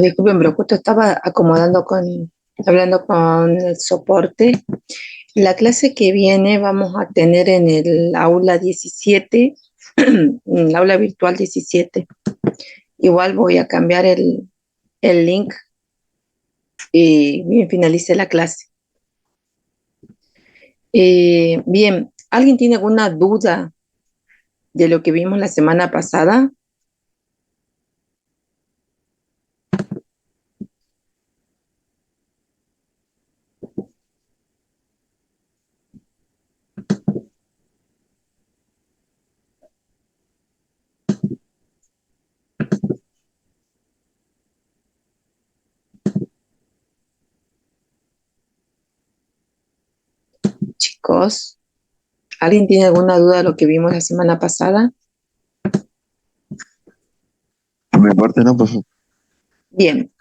Disculpen, pero justo estaba hablando con el soporte. La clase que viene vamos a tener en el aula 17, en el aula virtual 17. Igual voy a cambiar el link y bien finalice la clase. Bien, ¿alguien tiene alguna duda de lo que vimos la semana pasada? Chicos, ¿alguien tiene alguna duda de lo que vimos la semana pasada? Por mi parte no, pues Bien,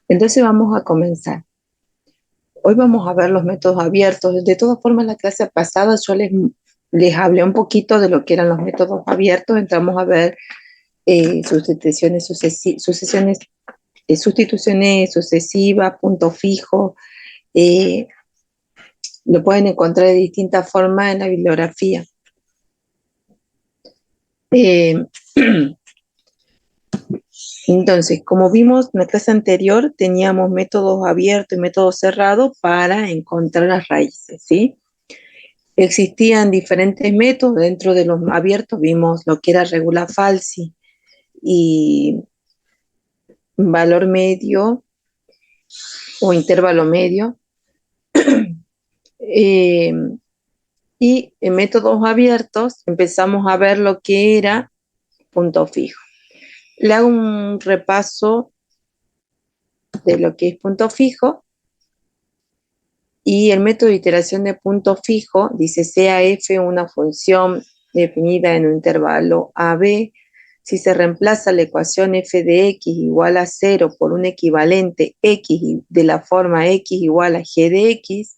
entonces vamos a comenzar. Hoy vamos a ver los métodos abiertos. De todas formas, la clase pasada les hablé un poquito de lo que eran los métodos abiertos. Entramos a ver sustituciones sucesivas, punto fijo. eh, lo pueden encontrar de distintas formas en la bibliografía. Eh, entonces, como vimos en la clase anterior, teníamos métodos abiertos y métodos cerrados para encontrar las raíces, ¿sí? Existían diferentes métodos. Dentro de los abiertos vimos lo que era regula falsi y valor medio o intervalo medio. Eh, y en métodos abiertos empezamos a ver lo que era punto fijo. Le hago un repaso de lo que es punto fijo. Y el método de iteración de punto fijo dice sea f una función definida en un intervalo AB. Si se reemplaza la ecuación f de x igual a 0 por un equivalente x de la forma x igual a g de x,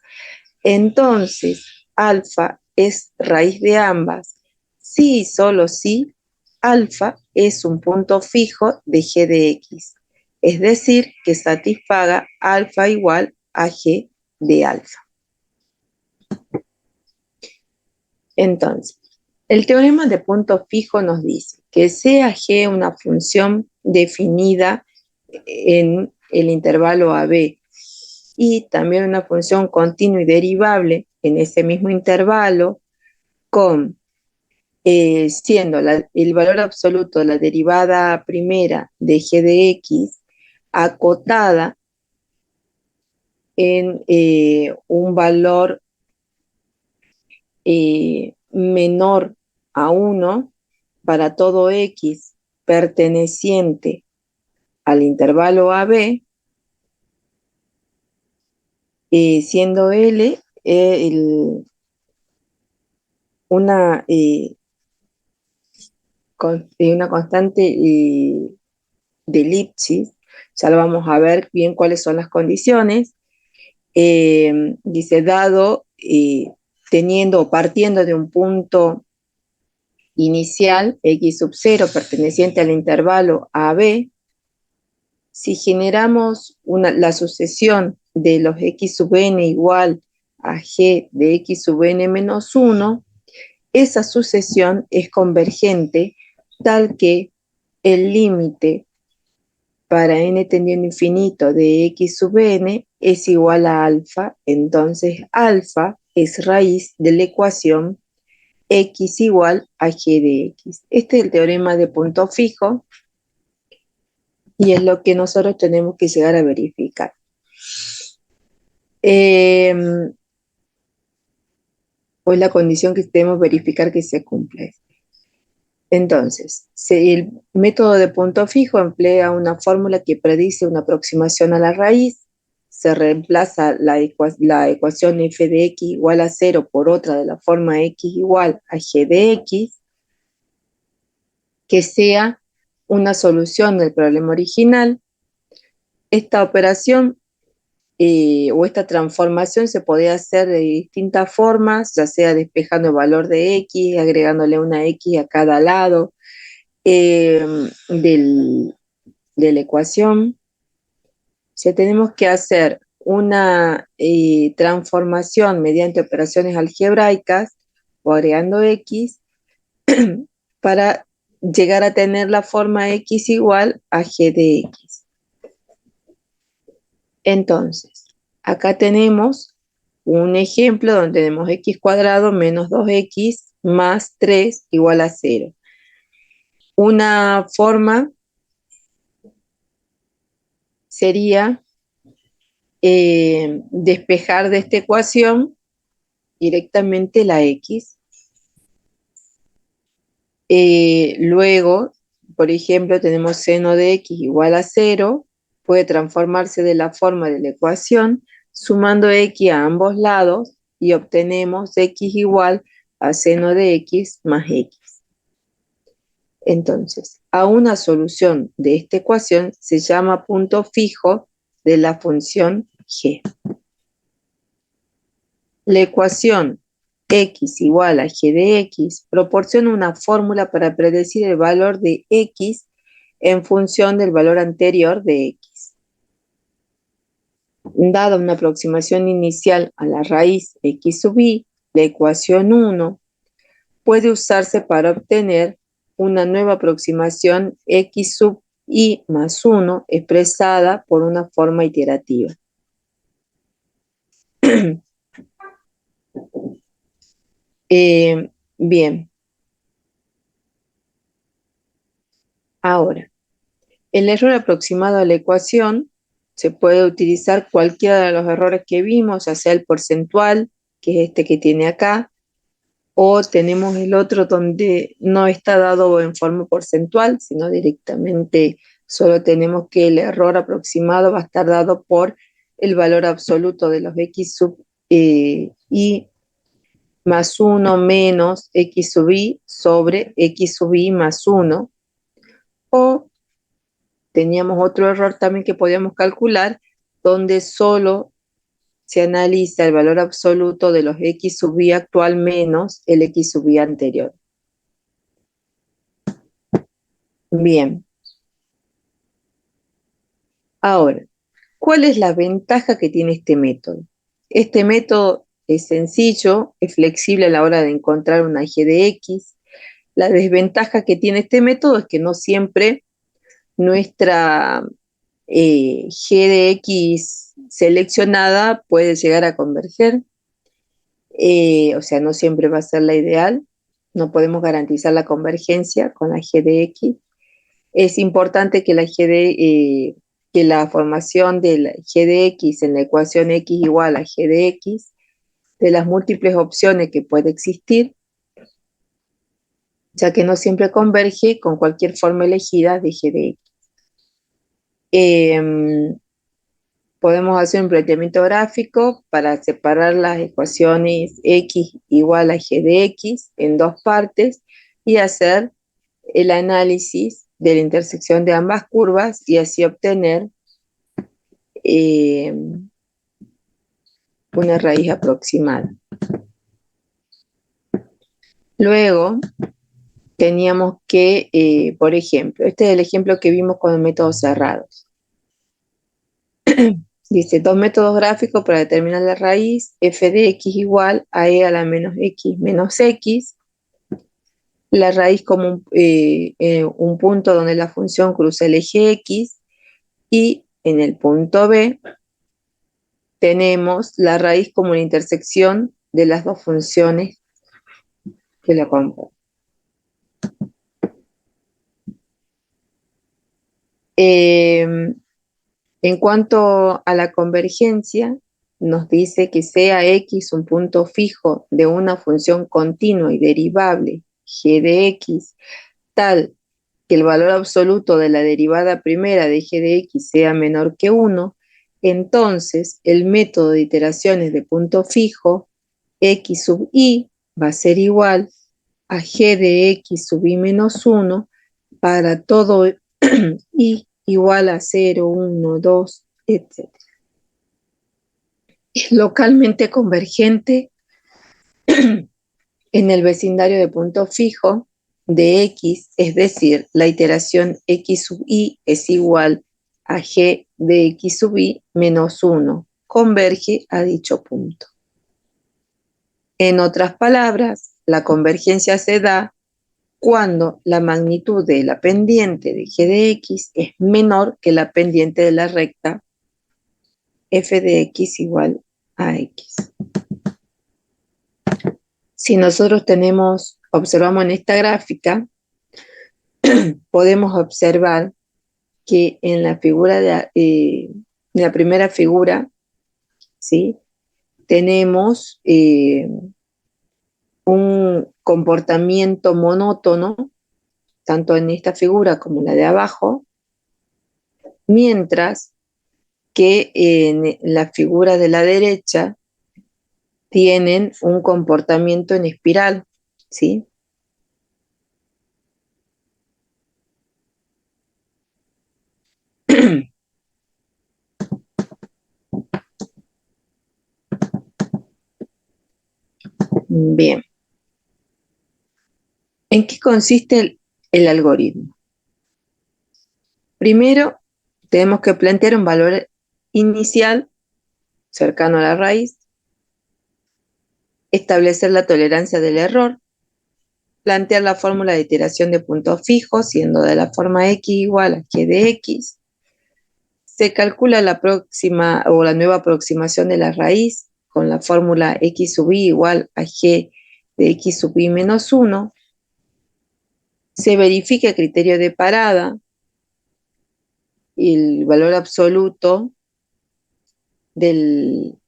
entonces alfa es raíz de ambas. Si y solo si alfa es un punto fijo de g de x, es decir, que satisfaga alfa igual a g de alfa. Entonces, el teorema de punto fijo nos dice que sea g una función definida en el intervalo AB y también una función continua y derivable en ese mismo intervalo con siendo el valor absoluto de la derivada primera de g de x acotada en un valor menor a 1 para todo x perteneciente al intervalo AB, siendo L una, una constante de Lipschitz. Ya lo vamos a ver bien cuáles son las condiciones. Dice, dado, teniendo o partiendo de un punto inicial, x sub 0, perteneciente al intervalo AB, si generamos la sucesión de los x sub n igual a g de x sub n menos 1, esa sucesión es convergente tal que el límite para n tendiendo a infinito de x sub n es igual a alfa. Entonces alfa es raíz de la ecuación x igual a g de x. Este es el teorema de punto fijo y es lo que nosotros tenemos que llegar a verificar. Pues la condición que debemos verificar que se cumple. Entonces, el método de punto fijo emplea una fórmula que predice una aproximación a la raíz. Se reemplaza la ecuación f de x igual a 0 por otra de la forma x igual a g de x, que sea una solución del problema original. Esta operación o esta transformación se puede hacer de distintas formas, ya sea despejando el valor de x, agregándole una x a cada lado de la ecuación. sea, tenemos que hacer una transformación mediante operaciones algebraicas o agregando X para llegar a tener la forma X igual a G de X. Entonces, acá tenemos un ejemplo donde tenemos x cuadrado menos 2x más 3 igual a 0. Una forma sería despejar de esta ecuación directamente la x. Luego, por ejemplo, tenemos seno de x igual a 0, puede transformarse de la forma de la ecuación, sumando x a ambos lados y obtenemos x igual a seno de x más x. Entonces, a una solución de esta ecuación se llama punto fijo de la función g. La ecuación x igual a g de x proporciona una fórmula para predecir el valor de x en función del valor anterior de x. Dada una aproximación inicial a la raíz x sub i, la ecuación 1 puede usarse para obtener una nueva aproximación x sub i más 1 expresada por una forma iterativa. Bien, ahora, el error aproximado a la ecuación se puede utilizar cualquiera de los errores que vimos, ya sea el porcentual, que es este que tiene acá, o tenemos el otro donde no está dado en forma porcentual, sino directamente solo tenemos que el error aproximado va a estar dado por el valor absoluto de los x sub i más 1 menos x sub i sobre x sub i más 1, o teníamos otro error también que podíamos calcular, donde solo se analiza el valor absoluto de los x sub i actual menos el x sub i anterior. Bien. Ahora, ¿cuál es la ventaja que tiene este método? Este método es sencillo, es flexible a la hora de encontrar una g de x. La desventaja que tiene este método es que no siempre nuestra g de x seleccionada puede llegar a converger. O sea, no siempre va a ser la ideal. No podemos garantizar la convergencia con la g de x. Es importante que que la formación de la g de x en la ecuación x igual a g de x, de las múltiples opciones que puede existir, ya que no siempre converge con cualquier forma elegida de g de x. Podemos hacer un planteamiento gráfico para separar las ecuaciones x igual a g de x en dos partes y hacer el análisis de la intersección de ambas curvas y así obtener una raíz aproximada. Luego teníamos que, por ejemplo, este es el ejemplo que vimos con los métodos cerrados. Dice, dos métodos gráficos para determinar la raíz, f de x igual a e a la menos x menos x, la raíz como un punto donde la función cruza el eje x, y en el punto B tenemos la raíz como la intersección de las dos funciones que la componen. En cuanto a la convergencia, nos dice que sea x un punto fijo de una función continua y derivable g de x, tal que el valor absoluto de la derivada primera de g de x sea menor que 1, entonces el método de iteraciones de punto fijo x sub i va a ser igual a g de x sub i menos 1 para todo i igual a 0, 1, 2, etc. Es localmente convergente en el vecindario de punto fijo de x, es decir, la iteración x sub i es igual a g de x sub i menos 1 converge a dicho punto. En otras palabras, la convergencia se da cuando la magnitud de la pendiente de g de x es menor que la pendiente de la recta f de x igual a x. Si nosotros observamos en esta gráfica, podemos observar que en la figura en la primera figura, ¿sí? Tenemos un comportamiento monótono, tanto en esta figura como en la de abajo, mientras que en la figura de la derecha tienen un comportamiento en espiral, ¿sí? Bien. ¿En qué consiste el algoritmo? Primero, tenemos que plantear un valor inicial cercano a la raíz, establecer la tolerancia del error, plantear la fórmula de iteración de puntos fijos, siendo de la forma x igual a g de x. Se calcula la próxima o la nueva aproximación de la raíz con la fórmula x sub i igual a g de x sub i menos 1. Se verifica el criterio de parada y el valor absoluto del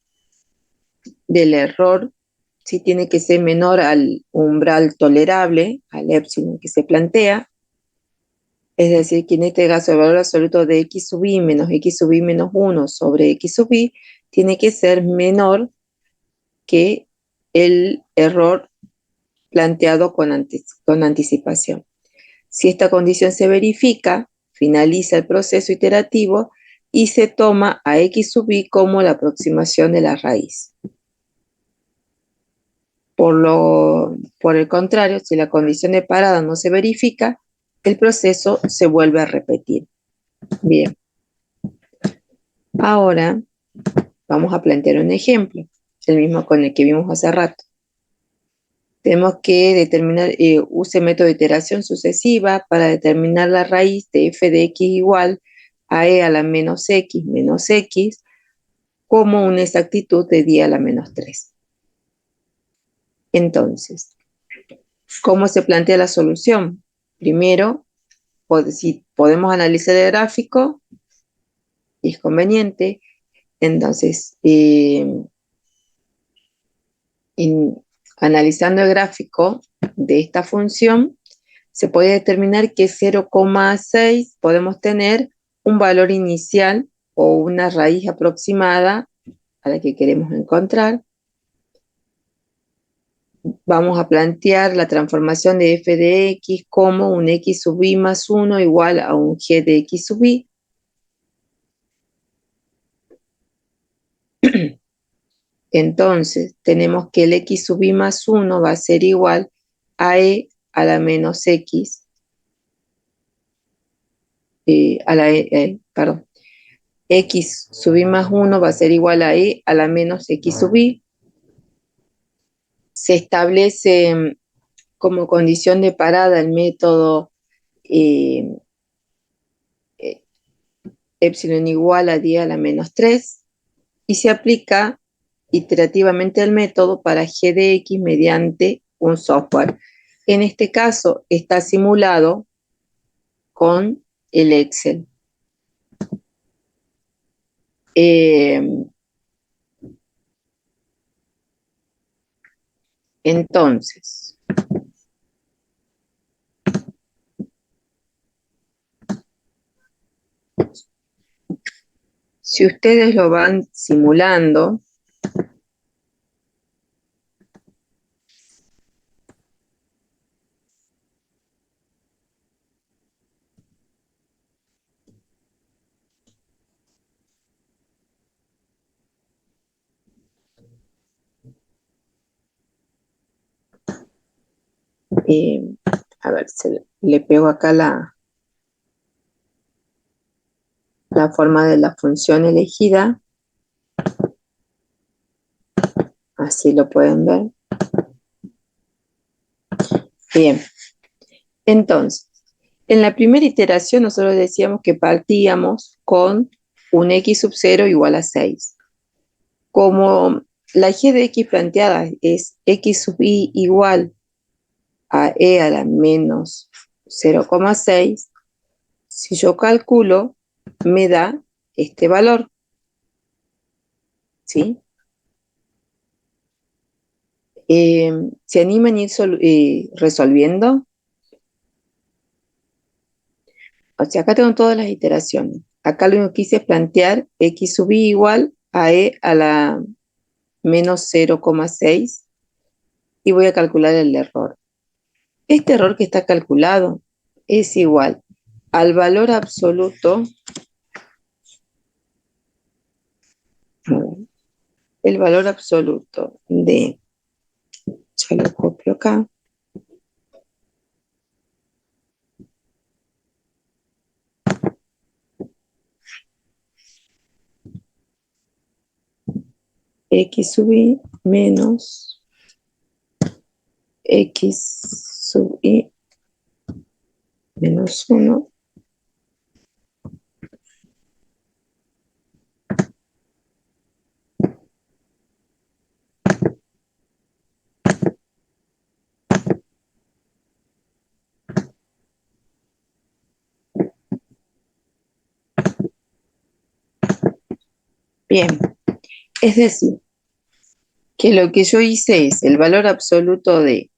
error, si tiene que ser menor al umbral tolerable, al epsilon que se plantea. Es decir, que en este caso el valor absoluto de x sub i menos x sub i menos 1 sobre x sub i tiene que ser menor que el error planteado con anticipación. Si esta condición se verifica, finaliza el proceso iterativo y se toma a x sub i como la aproximación de la raíz. Por el contrario, si la condición de parada no se verifica, el proceso se vuelve a repetir. Bien. Ahora vamos a plantear un ejemplo, el mismo con el que vimos hace rato. Tenemos que determinar, use método de iteración sucesiva para determinar la raíz de f de x igual a e a la menos x como una exactitud de 10 a la menos 3. Entonces, ¿cómo se plantea la solución? Primero, si podemos analizar el gráfico, es conveniente. Entonces, analizando el gráfico de esta función, se puede determinar que 0,6 podemos tener un valor inicial o una raíz aproximada a la que queremos encontrar. Vamos a plantear la transformación de f de x como un x sub i más 1 igual a un g de x sub i. Entonces, tenemos que el x sub i más 1 va a ser igual a e a la menos x, perdón, x sub i más 1 va a ser igual a e a la menos x sub i. Se establece como condición de parada el método epsilon igual a 10 a la menos 3 y se aplica iterativamente el método para g de x mediante un software. En este caso está simulado con el Excel. Entonces, si ustedes lo van simulando, a ver, le pego acá la forma de la función elegida. Así lo pueden ver. Bien. Entonces, en la primera iteración nosotros decíamos que partíamos con un x sub 0 igual a 6. Como la g de x planteada es x sub i igual a e a la menos 0,6, si yo calculo, me da este valor. ¿Sí? ¿Se animan a ir resolviendo? O sea, acá tengo todas las iteraciones. Acá lo único que hice es plantear x sub i igual a e a la menos 0,6 y voy a calcular el error. Este error que está calculado es igual al valor absoluto, el valor absoluto de, ya lo copio acá, x sub i menos x sub i menos 1 Bien, es decir, que lo que yo hice es el valor absoluto de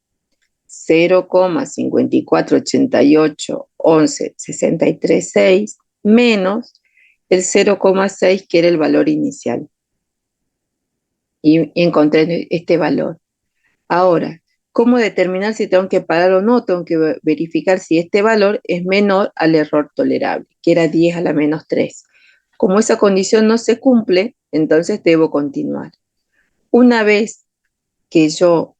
0,54881163,6 menos el 0,6 que era el valor inicial. Y encontré este valor. Ahora, ¿cómo determinar si tengo que parar o no? Tengo que verificar si este valor es menor al error tolerable, que era 10 a la menos 3. Como esa condición no se cumple, entonces debo continuar. Una vez que yo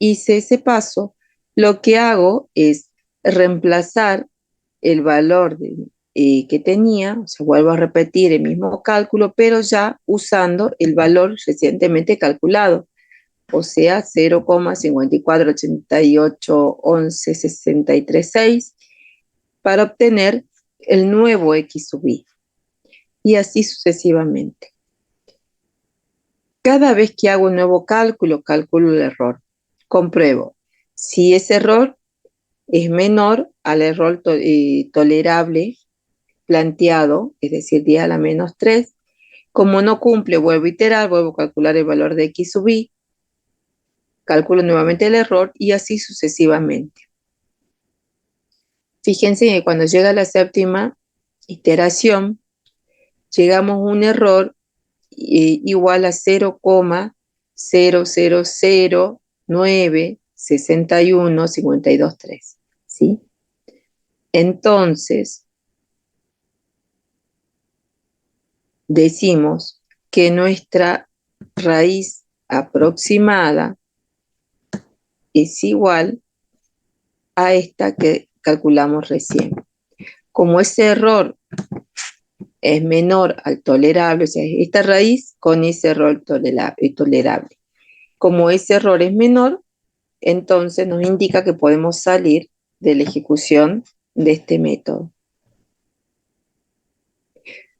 hice ese paso, lo que hago es reemplazar el valor que tenía, o sea, vuelvo a repetir el mismo cálculo, pero ya usando el valor recientemente calculado, o sea, 0,54881163,6 para obtener el nuevo x sub i, y así sucesivamente. Cada vez que hago un nuevo cálculo, calculo el error. Compruebo si ese error es menor al error tolerable planteado, es decir, 10 a la menos 3. Como no cumple, vuelvo a iterar, vuelvo a calcular el valor de x sub i, calculo nuevamente el error y así sucesivamente. Fíjense que cuando llega la séptima iteración, llegamos a un error igual a 0,000961523, ¿sí? Entonces, decimos que nuestra raíz aproximada es igual a esta que calculamos recién. Como ese error es menor al tolerable, o sea, esta raíz con ese error tolerable. Como ese error es menor, entonces nos indica que podemos salir de la ejecución de este método.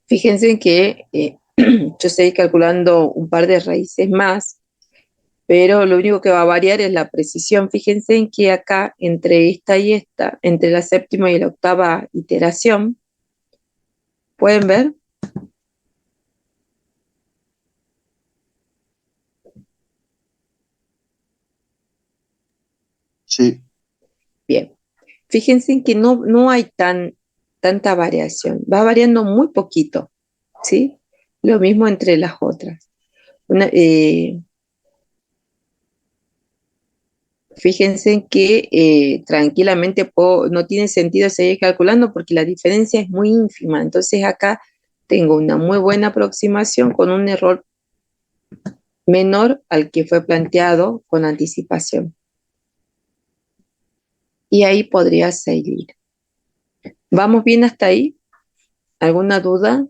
Fíjense que yo estoy calculando un par de raíces más, pero lo único que va a variar es la precisión. Fíjense en que acá, entre esta y esta, entre la séptima y la octava iteración, ¿pueden ver? Sí, Bien. Fíjense en que no hay tanta variación, va variando muy poquito, ¿sí? Lo mismo entre las otras. Fíjense en que tranquilamente no tiene sentido seguir calculando porque la diferencia es muy ínfima. Entonces acá tengo una muy buena aproximación con un error menor al que fue planteado con anticipación. Y ahí podría seguir. ¿Vamos bien hasta ahí? ¿Alguna duda?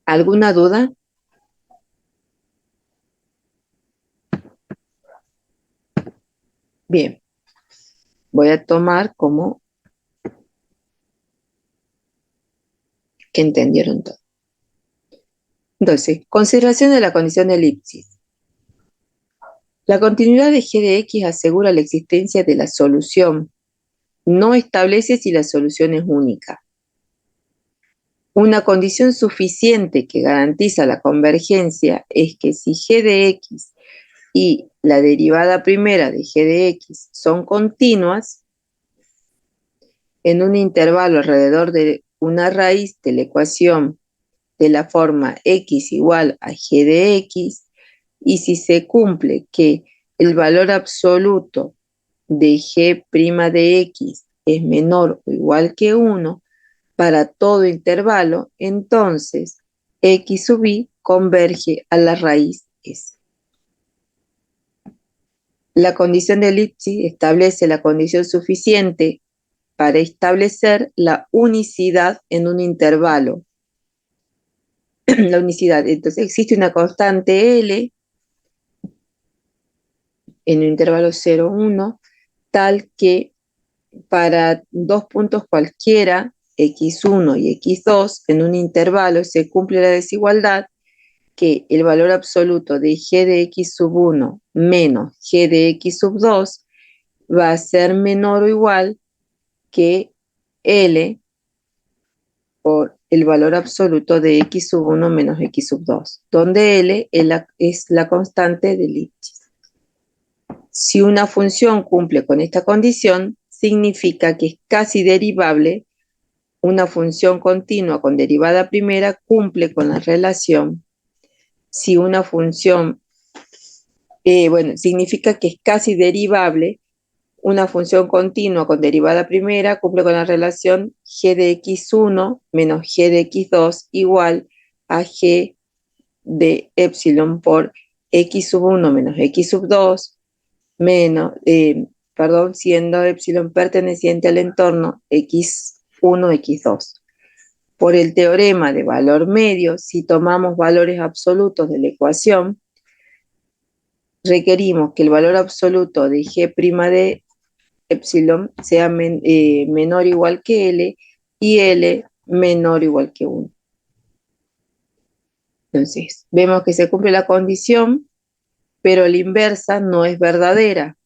¿Alguna duda? Bien, voy a tomar como que entendieron todo. Entonces, consideración de la condición de elipsis. La continuidad de g de x asegura la existencia de la solución. No establece si la solución es única. Una condición suficiente que garantiza la convergencia es que si g de x y la derivada primera de g de x son continuas, en un intervalo alrededor de una raíz de la ecuación de la forma x igual a g de x, y si se cumple que el valor absoluto de g' de x es menor o igual que 1 para todo intervalo, entonces x sub i converge a la raíz S. La condición de elipsis establece la condición suficiente para establecer la unicidad en un intervalo. La unicidad, entonces existe una constante L en un intervalo 0, 1, tal que para dos puntos cualquiera, x1 y x2, en un intervalo se cumple la desigualdad que el valor absoluto de g de x sub 1 menos g de x sub 2 va a ser menor o igual que L por el valor absoluto de x sub 1 menos x sub 2, donde L es la constante de Lipschitz. Si una función cumple con esta condición, significa que es casi derivable. Una función continua con derivada primera cumple con la relación. Si una función, significa que es casi derivable. Una función continua con derivada primera cumple con la relación g de x1 menos g de x2 igual a g de epsilon por x sub 1 menos x sub 2 menos, siendo epsilon perteneciente al entorno x1, x2. Por el teorema de valor medio, si tomamos valores absolutos de la ecuación, requerimos que el valor absoluto de g' de epsilon sea menor o igual que L y L menor o igual que 1. Entonces, vemos que se cumple la condición, pero la inversa no es verdadera.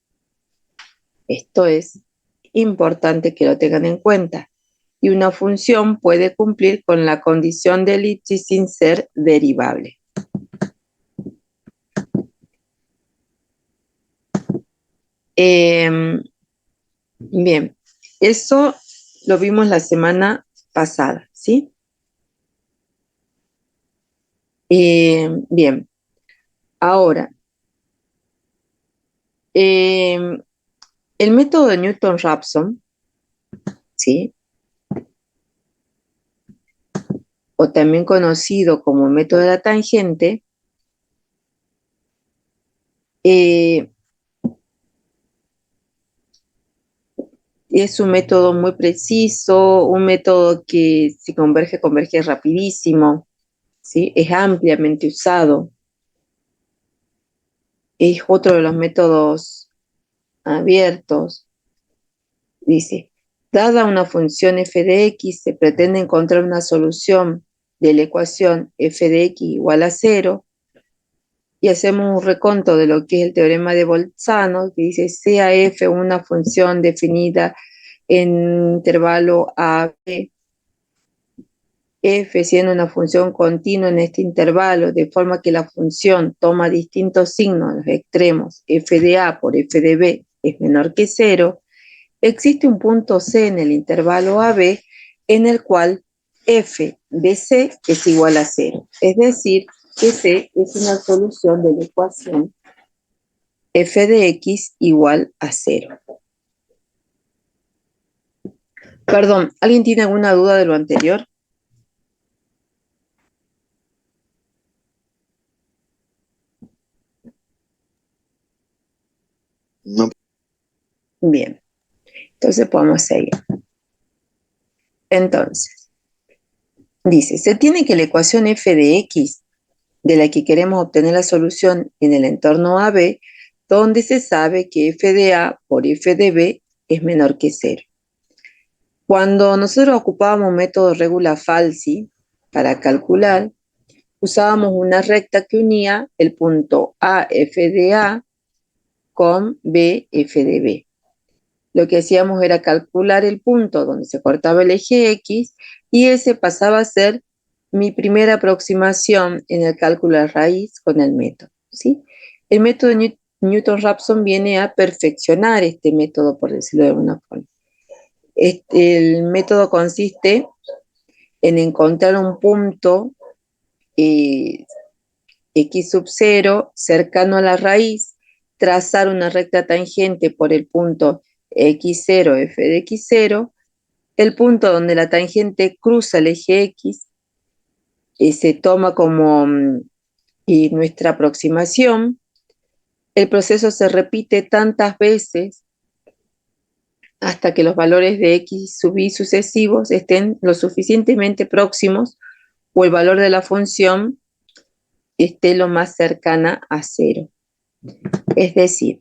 Esto es importante que lo tengan en cuenta. Y una función puede cumplir con la condición de elipsis sin ser derivable. Bien, eso lo vimos la semana pasada, ¿sí? Bien, ahora, el método de Newton-Raphson, ¿sí? O también conocido como método de la tangente, es un método muy preciso, un método que si converge, converge rapidísimo, ¿sí? Es ampliamente usado. Es otro de los métodos abiertos. Dice, dada una función f de x, se pretende encontrar una solución de la ecuación f de x igual a 0, y hacemos un reconto de lo que es el teorema de Bolzano, que dice, sea f una función definida en intervalo a b, f siendo una función continua en este intervalo, de forma que la función toma distintos signos en los extremos, f de a por f de b es menor que 0, existe un punto C en el intervalo AB en el cual f de C es igual a 0. Es decir, que C es una solución de la ecuación f de x igual a 0. Perdón, ¿alguien tiene alguna duda de lo anterior? No, Bien, entonces podemos seguir. Entonces, dice, se tiene que la ecuación f de x, de la que queremos obtener la solución en el entorno AB, donde se sabe que f de A por f de B es menor que 0. Cuando nosotros ocupábamos método regula falsi para calcular, usábamos una recta que unía el punto A f de A con B f de B. Lo que hacíamos era calcular el punto donde se cortaba el eje X y ese pasaba a ser mi primera aproximación en el cálculo de raíz con el método, ¿sí? El método de Newton-Raphson viene a perfeccionar este método, por decirlo de alguna forma. El método consiste en encontrar un punto eh, X sub 0 cercano a la raíz, trazar una recta tangente por el punto x0, f de x0, el punto donde la tangente cruza el eje X se toma como nuestra aproximación. El proceso se repite tantas veces hasta que los valores de x sub i sucesivos estén lo suficientemente próximos o el valor de la función esté lo más cercana a 0. Es decir,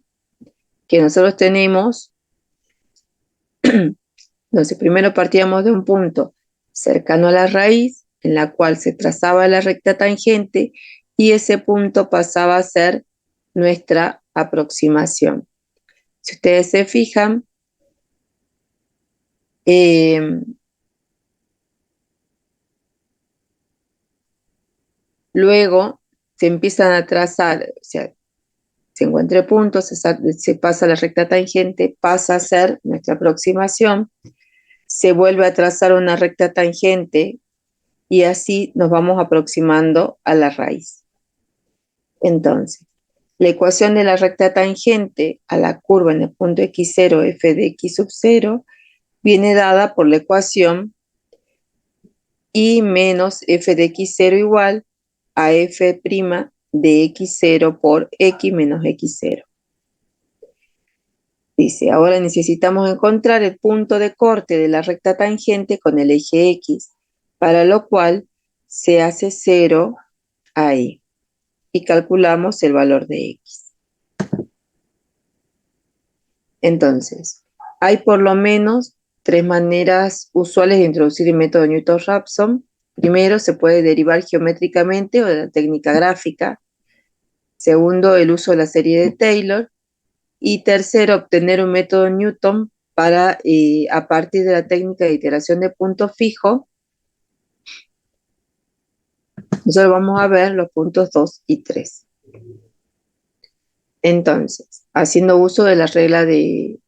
que nosotros tenemos, entonces primero partíamos de un punto cercano a la raíz, en la cual se trazaba la recta tangente, y ese punto pasaba a ser nuestra aproximación. Si ustedes se fijan, luego se empiezan a trazar, o sea, se encuentra el punto, se pasa la recta tangente, pasa a ser nuestra aproximación, se vuelve a trazar una recta tangente y así nos vamos aproximando a la raíz. Entonces, la ecuación de la recta tangente a la curva en el punto x0 f de x sub 0 viene dada por la ecuación y menos f de x0 igual a f' de x0 por x menos x0. Dice, ahora necesitamos encontrar el punto de corte de la recta tangente con el eje X, para lo cual se hace 0 ahí y calculamos el valor de X. Entonces, hay por lo menos 3 maneras usuales de introducir el método Newton-Raphson. Primero, se puede derivar geométricamente o de la técnica gráfica. Segundo, el uso de la serie de Taylor. Y tercero, obtener un método Newton para, a partir de la técnica de iteración de punto fijo, nosotros vamos a ver los puntos 2 y 3. Entonces, haciendo uso de la regla de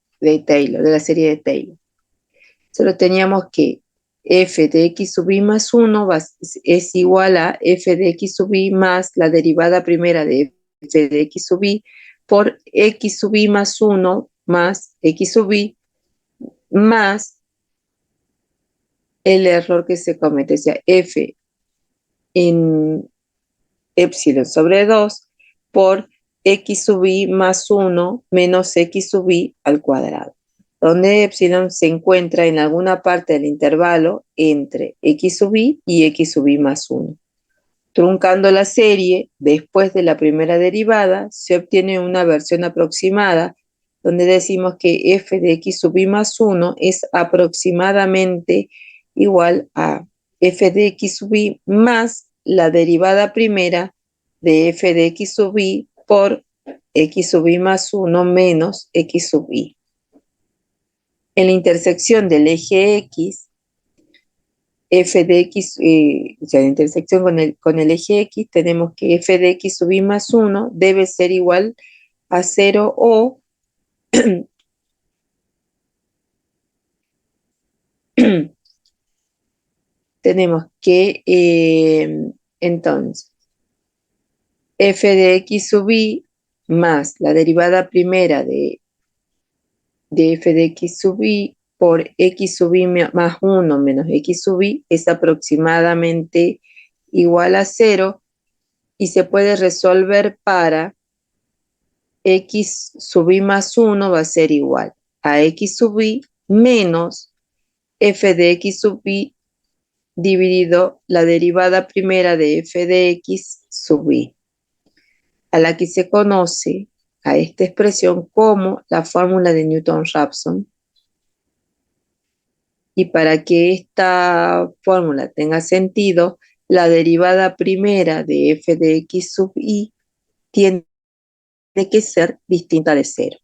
Taylor, de la serie de Taylor, solo teníamos que f de x sub i más 1 es igual a f de x sub i más la derivada primera de f de x sub i por x sub i más 1 más x sub i más el error que se comete, o sea, f en epsilon sobre 2 por x sub i más 1 menos x sub i al cuadrado, donde epsilon se encuentra en alguna parte del intervalo entre x sub i y x sub i más 1. Truncando la serie, después de la primera derivada, se obtiene una versión aproximada, donde decimos que f de x sub i más 1 es aproximadamente igual a f de x sub i más la derivada primera de f de x sub i por x sub i más 1 menos x sub i. En la intersección del eje x, f de x, o sea, la intersección con el eje x, tenemos que f de x sub i más 1 debe ser igual a 0 o tenemos que, entonces, f de x sub i más la derivada primera de f de x sub i por x sub i más 1 menos x sub i es aproximadamente igual a 0 y se puede resolver para x sub i más 1 va a ser igual a x sub i menos f de x sub i dividido la derivada primera de f de x sub i, a la que se conoce a esta expresión como la fórmula de Newton-Raphson. Y para que esta fórmula tenga sentido, la derivada primera de f de x sub i tiene que ser distinta de 0.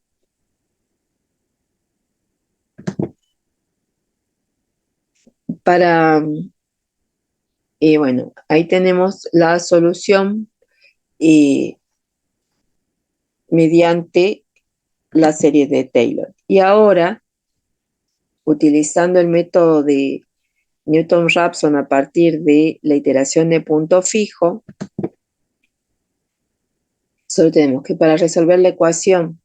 Bueno, ahí tenemos la solución mediante la serie de Taylor. Y ahora, utilizando el método de Newton-Raphson a partir de la iteración de punto fijo, solo tenemos que para resolver la ecuación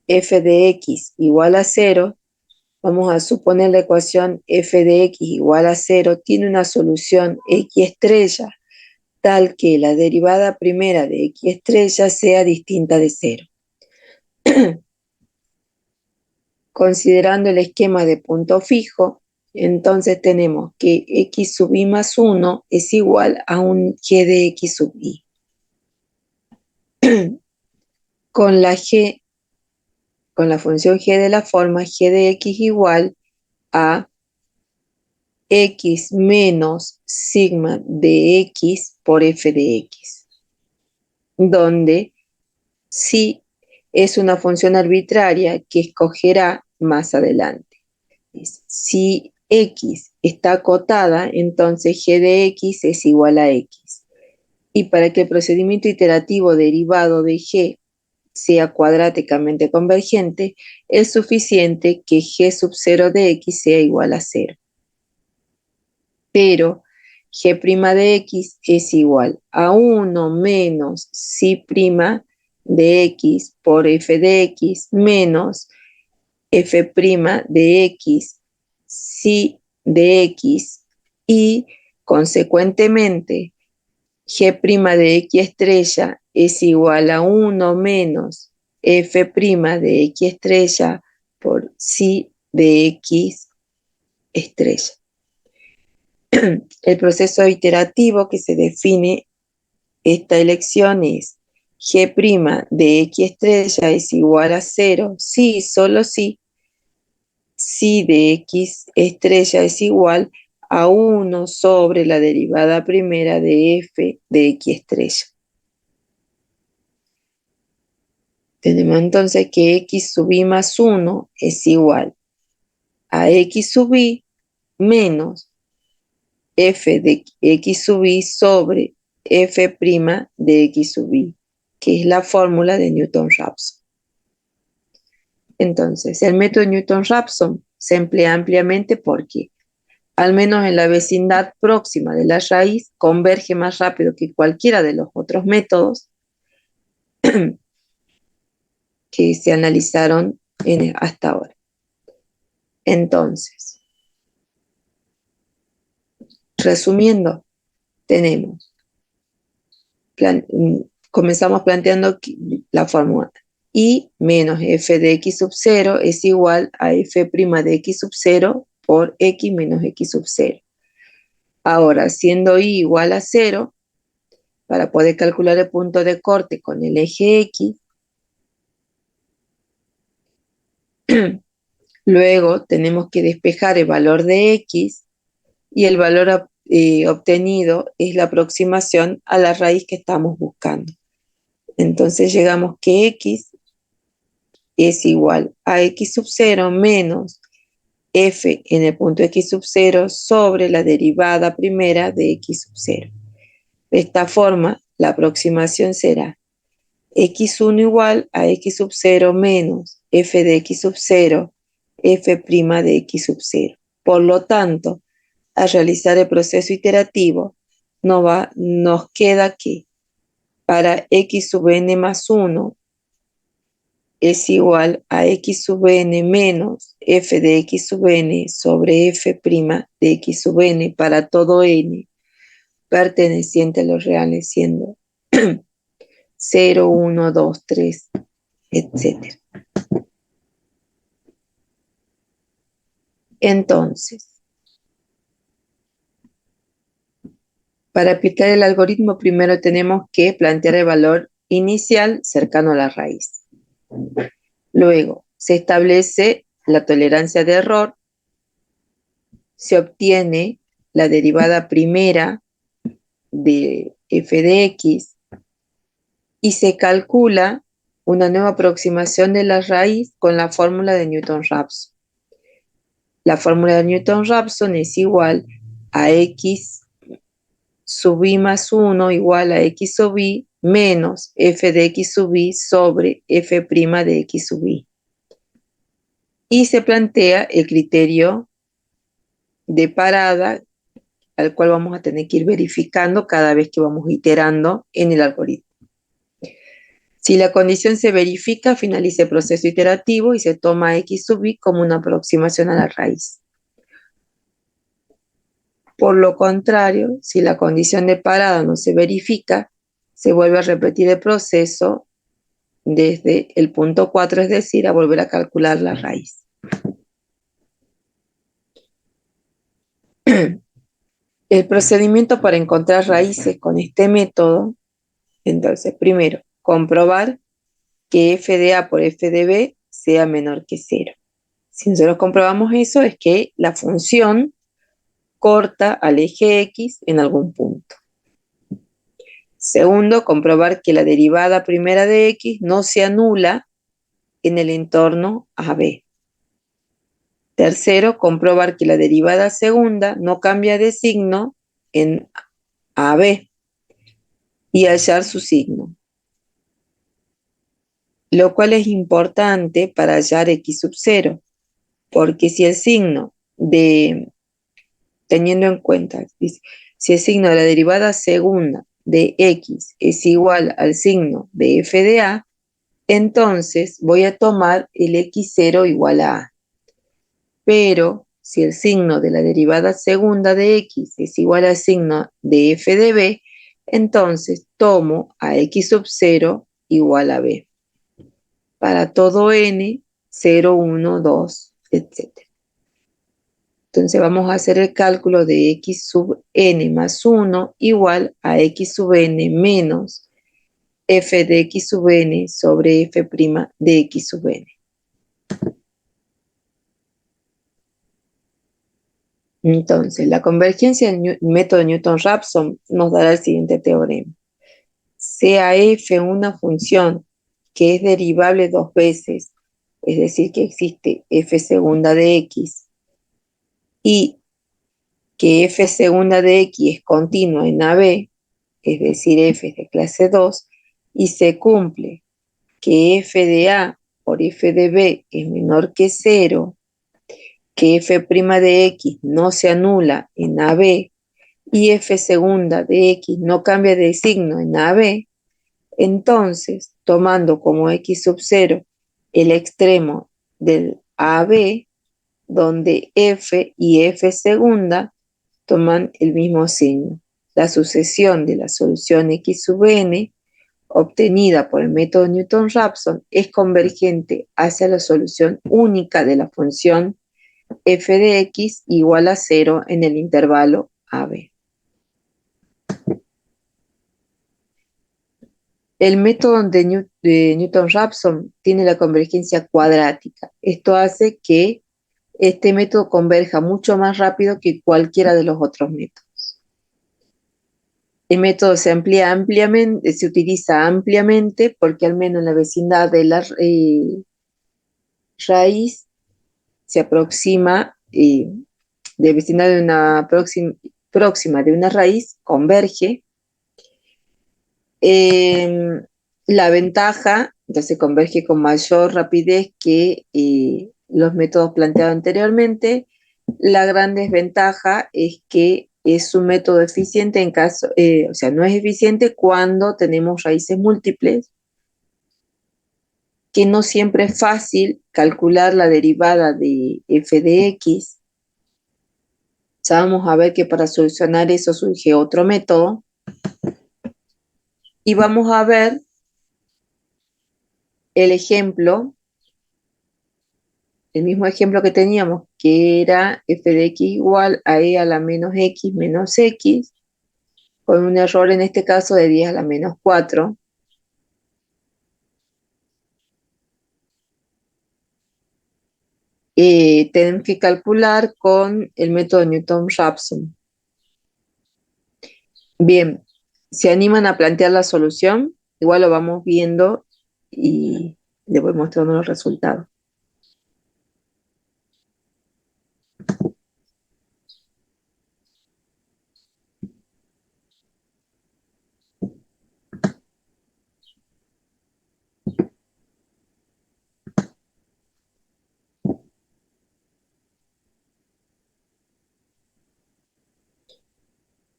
f de x igual a 0, vamos a suponer la ecuación f de x igual a 0 tiene una solución x estrella tal que la derivada primera de x estrella sea distinta de 0. Considerando el esquema de punto fijo, entonces tenemos que x sub i más 1 es igual a un g de x sub i. Con la función g de la forma g de x igual a x menos sigma de x por f de x, donde sí es una función arbitraria que escogerá más adelante. Si x está acotada, entonces g de x es igual a x. Y para que el procedimiento iterativo derivado de g sea cuadráticamente convergente, es suficiente que g sub 0 de x sea igual a 0. Pero g' de x es igual a 1 menos psi' de x por f de x menos f' de x psi de x y consecuentemente g' de x estrella es igual a 1 menos f' de x estrella por psi de x estrella. El proceso iterativo que se define esta elección es g' de x estrella es igual a 0 si, solo si, psi de x estrella es igual a 1 sobre la derivada primera de f de x estrella. Tenemos entonces que x sub i más 1 es igual a x sub i menos f de x sub i sobre f' de x sub i, que es la fórmula de Newton-Raphson. Entonces, el método Newton-Raphson se emplea ampliamente porque, al menos en la vecindad próxima de la raíz, converge más rápido que cualquiera de los otros métodos que se analizaron hasta ahora. Entonces, resumiendo, comenzamos planteando la fórmula y menos f de x sub 0 es igual a f' de x sub 0 por x menos x sub 0. Ahora, siendo y igual a 0, para poder calcular el punto de corte con el eje x, luego tenemos que despejar el valor de x y el valor obtenido es la aproximación a la raíz que estamos buscando. Entonces llegamos que x es igual a x sub 0 menos f en el punto x sub 0 sobre la derivada primera de x sub 0. De esta forma, la aproximación será x1 igual a x sub 0 menos f de x sub 0, f' de x sub 0. Por lo tanto, al realizar el proceso iterativo, nos queda que para x sub n más 1 es igual a x sub n menos f de x sub n sobre f' de x sub n para todo n perteneciente a los reales, siendo 0, 1, 2, 3, etc. Entonces, para aplicar el algoritmo, primero tenemos que plantear el valor inicial cercano a la raíz. Luego, se establece la tolerancia de error, se obtiene la derivada primera de f de x y se calcula una nueva aproximación de la raíz con la fórmula de Newton-Raphson. La fórmula de Newton-Raphson es igual a x sub i más 1 igual a x sub i menos f de x sub i sobre f' de x sub i. Y se plantea el criterio de parada al cual vamos a tener que ir verificando cada vez que vamos iterando en el algoritmo. Si la condición se verifica, finaliza el proceso iterativo y se toma x sub i como una aproximación a la raíz. Por lo contrario, si la condición de parada no se verifica, se vuelve a repetir el proceso desde el punto 4, es decir, a volver a calcular la raíz. El procedimiento para encontrar raíces con este método, entonces, primero, comprobar que f de a por f de b sea menor que 0. Si nosotros comprobamos eso, es que la función corta al eje x en algún punto. Segundo, comprobar que la derivada primera de x no se anula en el entorno AB. Tercero, comprobar que la derivada segunda no cambia de signo en AB y hallar su signo, lo cual es importante para hallar x sub 0, porque si el signo teniendo en cuenta, si el signo de la derivada segunda de x es igual al signo de f de a, entonces voy a tomar el x0 igual a a. Pero si el signo de la derivada segunda de x es igual al signo de f de b, entonces tomo a x sub 0 igual a b. Para todo n, 0, 1, 2, etc. Entonces vamos a hacer el cálculo de x sub n más 1 igual a x sub n menos f de x sub n sobre f' de x sub n. Entonces, la convergencia del método Newton-Raphson nos dará el siguiente teorema. Sea f una función que es derivable dos veces, es decir, que existe f segunda de x, y que f segunda de x es continua en AB, es decir, f es de clase 2, y se cumple que f de a por f de b es menor que 0, que f' de x no se anula en AB y f segunda de x no cambia de signo en AB, entonces, tomando como x sub 0 el extremo del AB, donde f y f segunda toman el mismo signo. La sucesión de la solución x sub n obtenida por el método Newton-Raphson es convergente hacia la solución única de la función f de x igual a 0 en el intervalo AB. El método de Newton-Raphson tiene la convergencia cuadrática. Esto hace que este método converja mucho más rápido que cualquiera de los otros métodos. El método se amplía ampliamente, se utiliza ampliamente porque al menos en la vecindad de la raíz se aproxima, de vecindad de una próxima de una raíz, converge. La ventaja, entonces converge con mayor rapidez que los métodos planteados anteriormente. La gran desventaja es que es un método eficiente en caso, o sea, no es eficiente cuando tenemos raíces múltiples que no siempre es fácil calcular la derivada de f de x. Ya vamos a ver que para solucionar eso surge otro método. Y vamos a ver el ejemplo, el mismo ejemplo que teníamos, que era f de x igual a e a la menos x, con un error en este caso de 10 a la menos 4. Tienen que calcular con el método Newton-Raphson. Bien, ¿se animan a plantear la solución? Igual lo vamos viendo y les voy mostrando los resultados.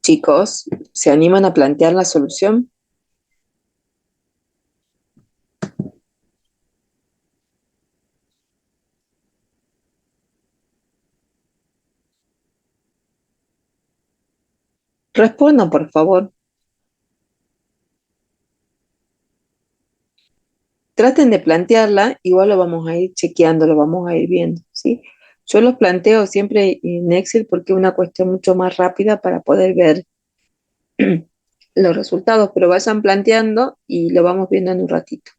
Chicos, ¿se animan a plantear la solución? Respondan, por favor. Traten de plantearla, igual lo vamos a ir chequeando, lo vamos a ir viendo, ¿sí? Yo los planteo siempre en Excel porque es una cuestión mucho más rápida para poder ver los resultados, pero vayan planteando y lo vamos viendo en un ratito.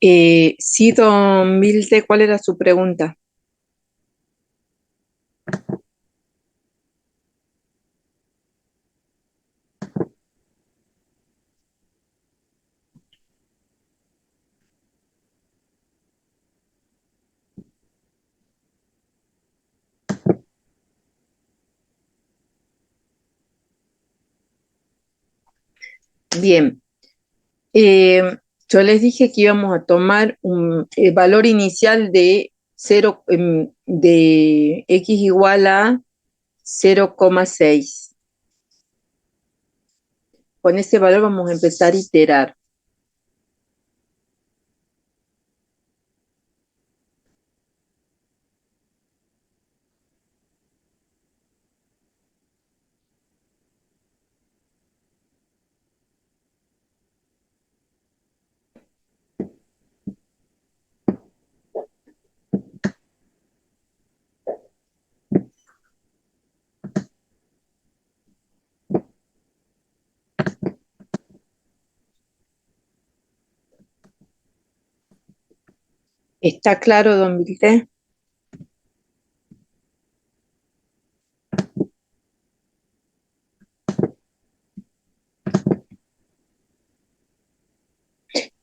Sí, don Milde, ¿cuál era su pregunta? Bien, eh, yo les dije que íbamos a tomar un valor inicial de 0, de x igual a 0,6. Con ese valor vamos a empezar a iterar. ¿Está claro, don Milde?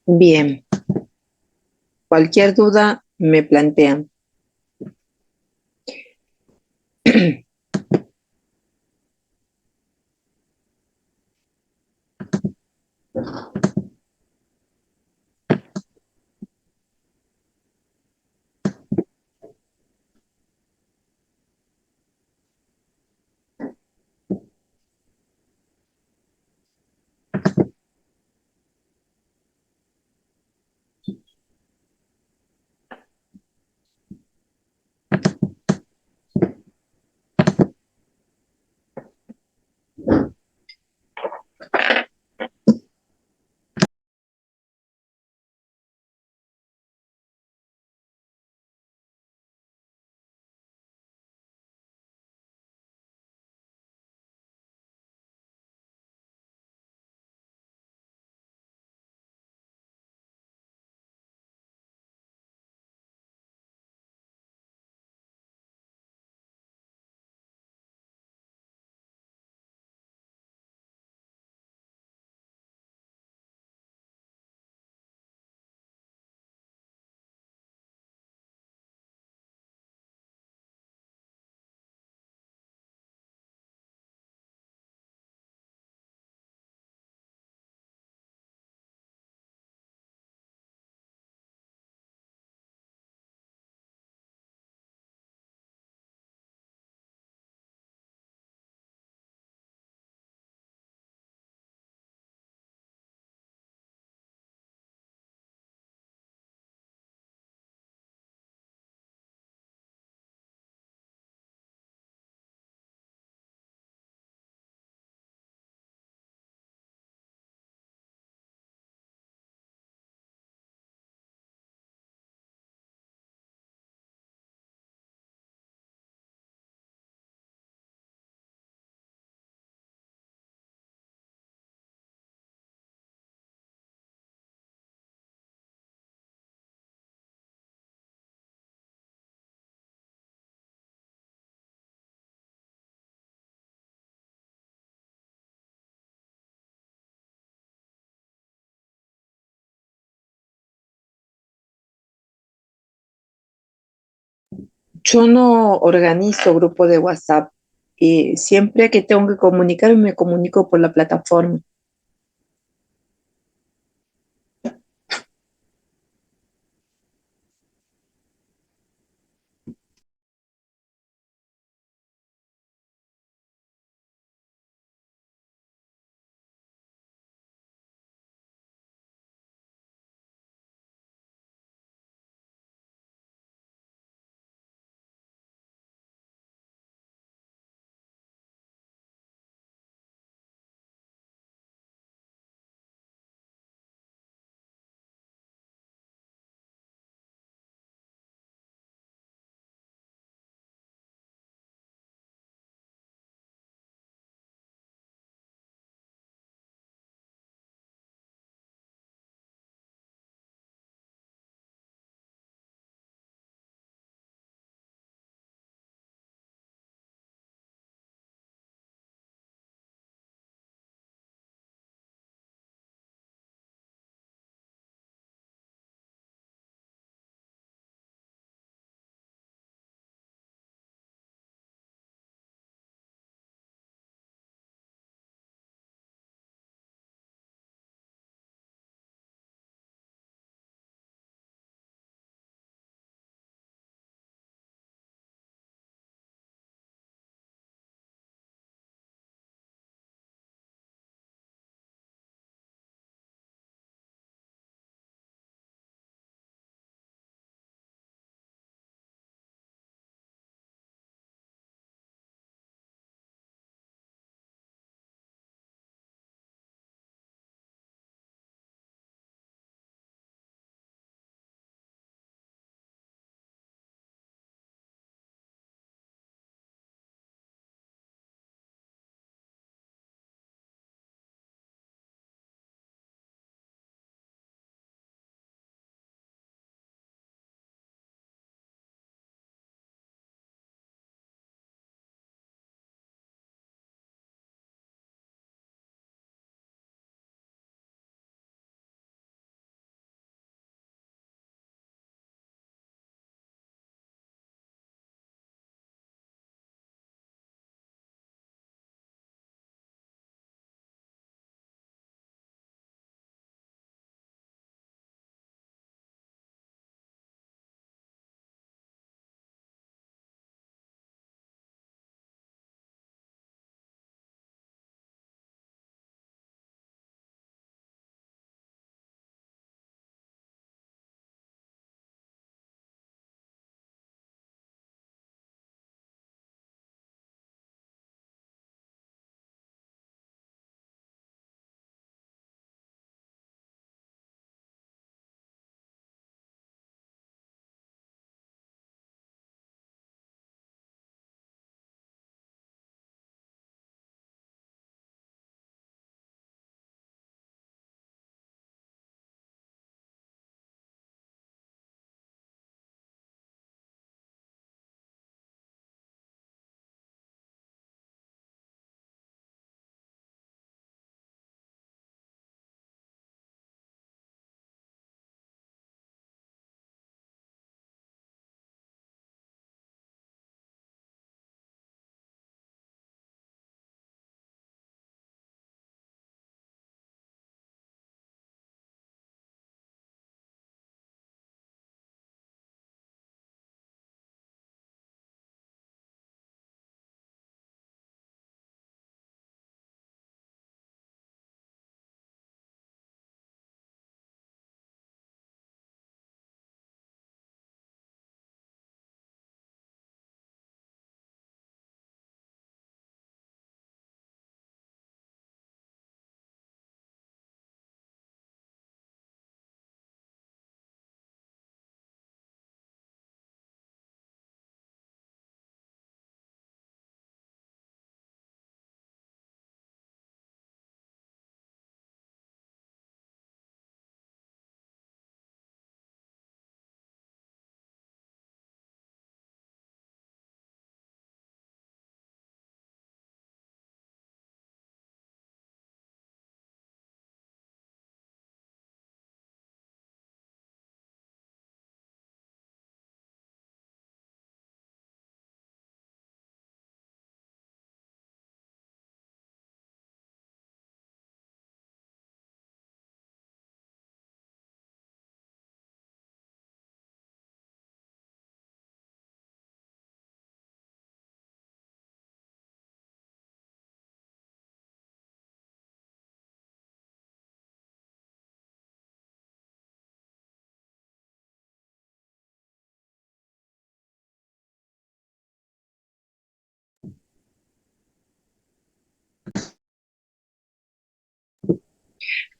Bien, cualquier duda me plantean. Yo no organizo grupo de WhatsApp. Siempre que tengo que comunicarme, me comunico por la plataforma.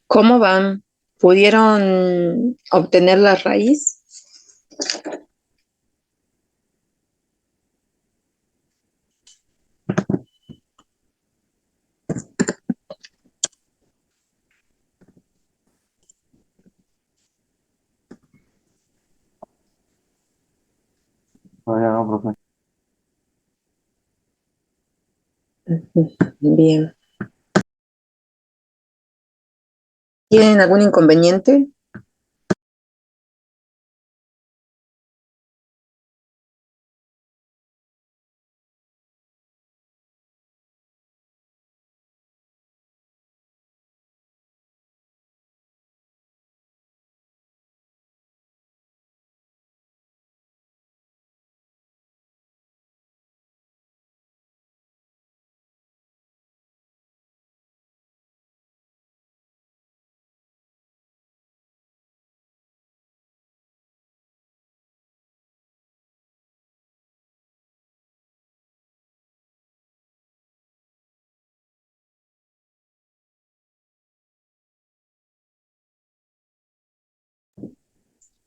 ¿Cómo van? ¿Pudieron obtener la raíz? Todavía no, profe. Bien. ¿Tienen algún inconveniente?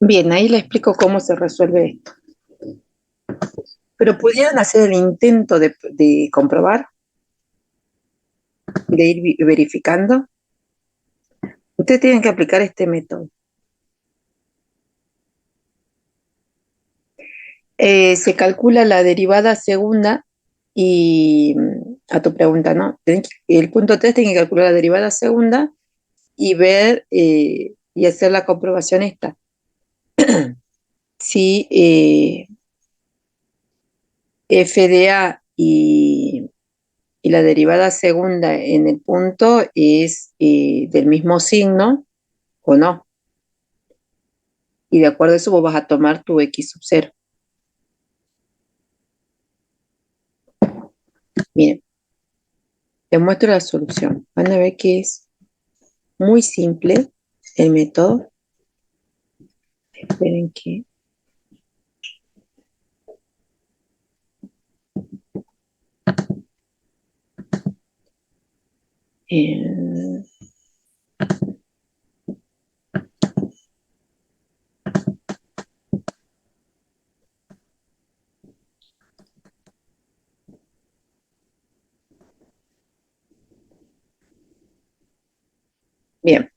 Bien, ahí le explico cómo se resuelve esto. Pero pudieron hacer el intento de comprobar, de ir verificando. Ustedes tienen que aplicar este método. Se calcula la derivada segunda y a tu pregunta, ¿no? El punto 3 tiene que calcular la derivada segunda y ver y hacer la comprobación esta. Si f de a y la derivada segunda en el punto es del mismo signo o no. Y de acuerdo a eso vos vas a tomar tu x sub 0. Miren, les muestro la solución. Van a ver que es muy simple el método. Esperen que... Eh, bien.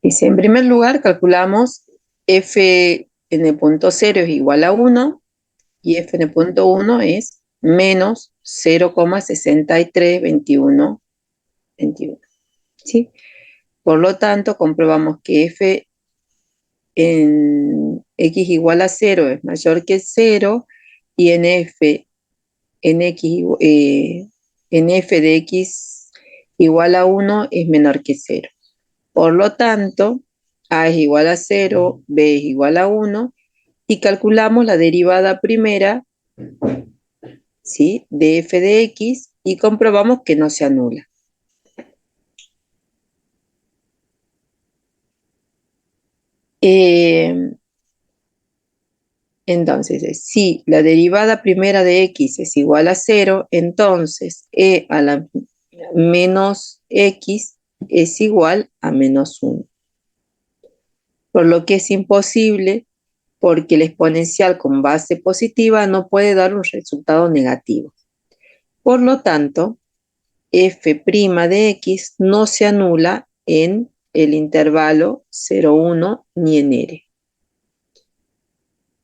Dice, en primer lugar, calculamos f en el punto 0 es igual a 1 y f en el punto 1 es menos 0,6321. ¿Sí? Por lo tanto, comprobamos que f en x igual a 0 es mayor que 0 y en f, en x, en f de x igual a 1 es menor que 0. Por lo tanto, a es igual a 0, b es igual a 1 y calculamos la derivada primera, ¿sí?, de f de x y comprobamos que no se anula. Entonces, si la derivada primera de x es igual a 0, entonces e a la menos x es igual a menos 1. Por lo que es imposible porque el exponencial con base positiva no puede dar un resultado negativo. Por lo tanto, f' de x no se anula en el intervalo 0, 1 ni en R.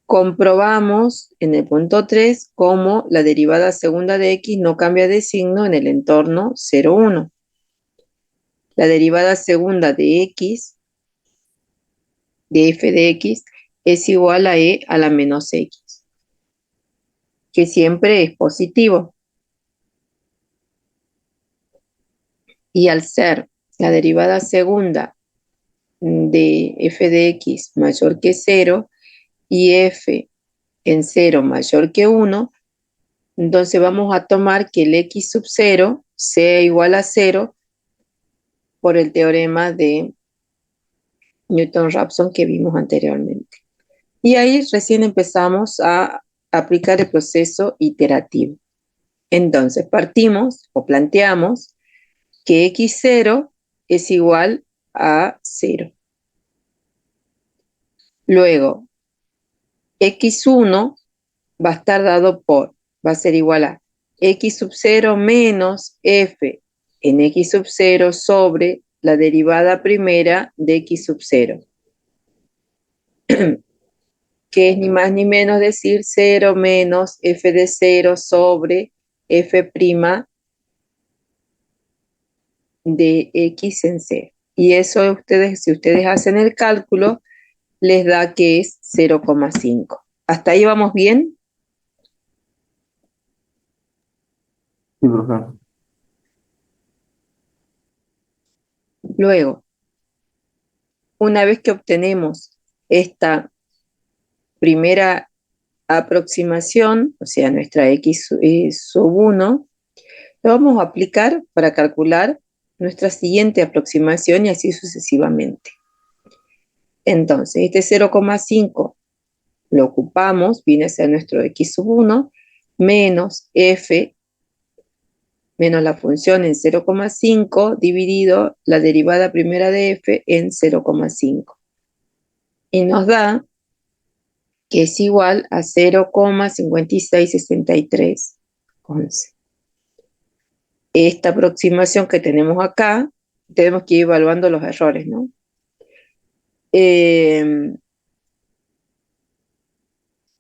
Comprobamos en el punto 3 cómo la derivada segunda de x no cambia de signo en el entorno 0, 1. La derivada segunda de x, de f de x, es igual a e a la menos x, que siempre es positivo. Y al ser la derivada segunda de f de x mayor que 0 y f en 0 mayor que 1, entonces vamos a tomar que el x sub 0 sea igual a 0 por el teorema de Newton-Raphson que vimos anteriormente. Y ahí recién empezamos a aplicar el proceso iterativo. Entonces partimos o planteamos que x0 es igual a 0. Luego, x1 va a estar dado va a ser igual a x sub 0 menos f en x sub 0 sobre la derivada primera de x sub 0, que es ni más ni menos decir 0 menos f de 0 sobre f' de x en 0. Y eso ustedes, si ustedes hacen el cálculo, les da que es 0,5. ¿Hasta ahí vamos bien? Sí, profe. Luego, una vez que obtenemos esta primera aproximación, o sea, nuestra x sub 1, lo vamos a aplicar para calcular nuestra siguiente aproximación y así sucesivamente. Entonces, este 0,5 lo ocupamos, viene a ser nuestro x sub 1, menos f, menos la función en 0,5 dividido la derivada primera de f en 0,5. Y nos da que es igual a 0,566311. Esta aproximación que tenemos acá, tenemos que ir evaluando los errores, ¿no?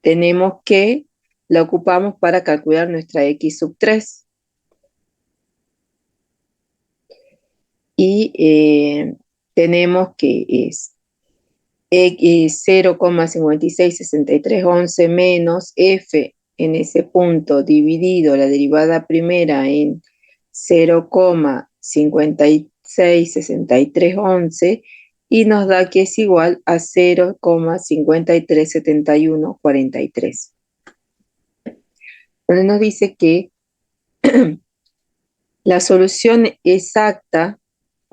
Tenemos que la ocupamos para calcular nuestra x sub 3. Y tenemos que es 0,566311 menos f en ese punto dividido la derivada primera en 0,566311 y nos da que es igual a 0,537143. Donde nos dice que la solución exacta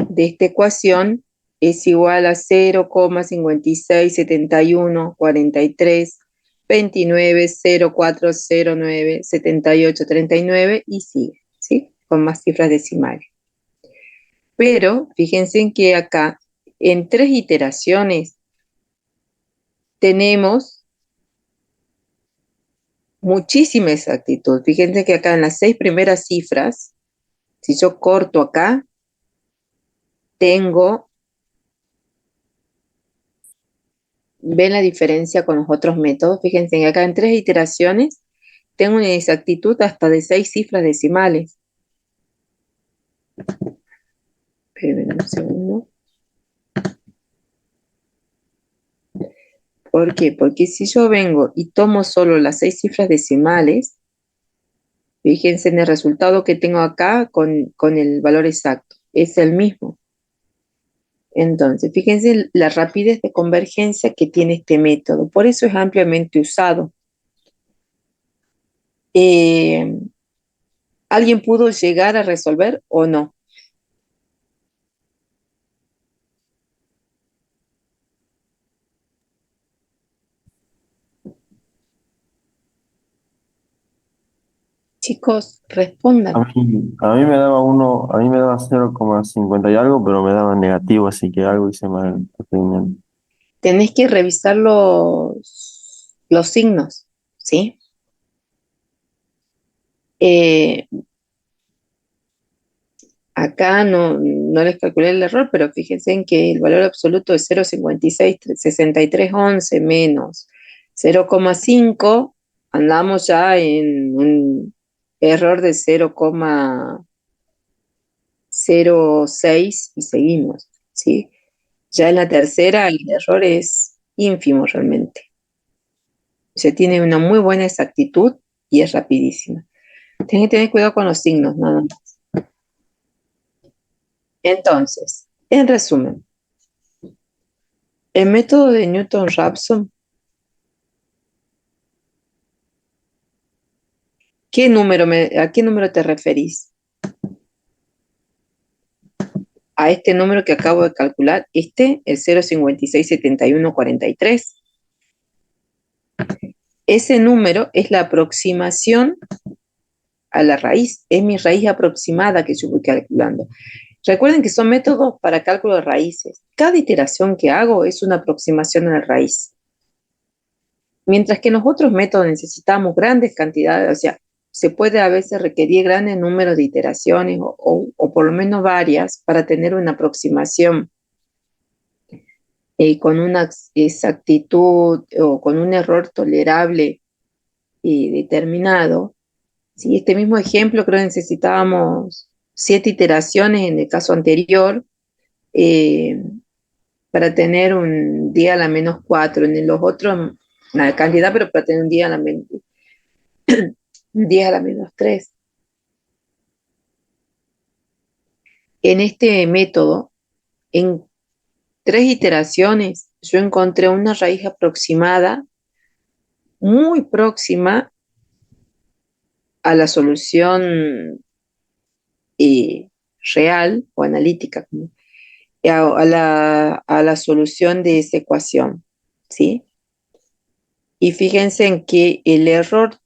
de esta ecuación es igual a 0,567143 29 0409 78 39 y sigue, ¿sí? Con más cifras decimales. Pero fíjense en que acá, en 3 iteraciones, tenemos muchísima exactitud. Fíjense que acá en las 6 primeras cifras, si yo corto acá, tengo, ¿ven la diferencia con los otros métodos? Fíjense que acá en 3 iteraciones tengo una exactitud hasta de 6 cifras decimales. Esperen un segundo. ¿Por qué? Porque si yo vengo y tomo solo las 6 cifras decimales, fíjense en el resultado que tengo acá con el valor exacto. Es el mismo. Entonces, fíjense la rapidez de convergencia que tiene este método. Por eso es ampliamente usado. ¿Alguien pudo llegar a resolver o no? Chicos, A respondan. mí, a mí me daba a mí me daba 0,50 y algo, pero me daba negativo, así que algo hice mal en el procedimiento. Tenés que revisar los signos, ¿sí? Eh, Acá no les calculé el error, pero fíjense en que el valor absoluto es 0,566311 menos 0,5, andamos ya en un error de 0,06 y seguimos, ¿sí? Ya en la tercera el error es ínfimo realmente. Se tiene una muy buena exactitud y es rapidísima. Tienen que tener cuidado con los signos, nada más. Entonces, en resumen, el método de Newton-Raphson, ¿a qué número te referís? A este número que acabo de calcular, el 0,567143. Ese número es la aproximación a la raíz, es mi raíz aproximada que yo voy calculando. Recuerden que son métodos para cálculo de raíces. Cada iteración que hago es una aproximación a la raíz. Mientras que en los otros métodos necesitamos grandes cantidades, o sea, se puede a veces requerir grandes números de iteraciones o por lo menos varias para tener una aproximación con una exactitud o con un error tolerable y determinado. Sí, este mismo ejemplo creo que necesitábamos 7 iteraciones en el caso anterior eh, para tener un día a la menos 4. En los otros, una cantidad, pero para tener un día a la menos 10 a la menos 3. En este método, en 3 iteraciones, yo encontré una raíz aproximada muy próxima a la solución eh, real o analítica, a la solución de esa ecuación, ¿sí? Y fíjense en que el error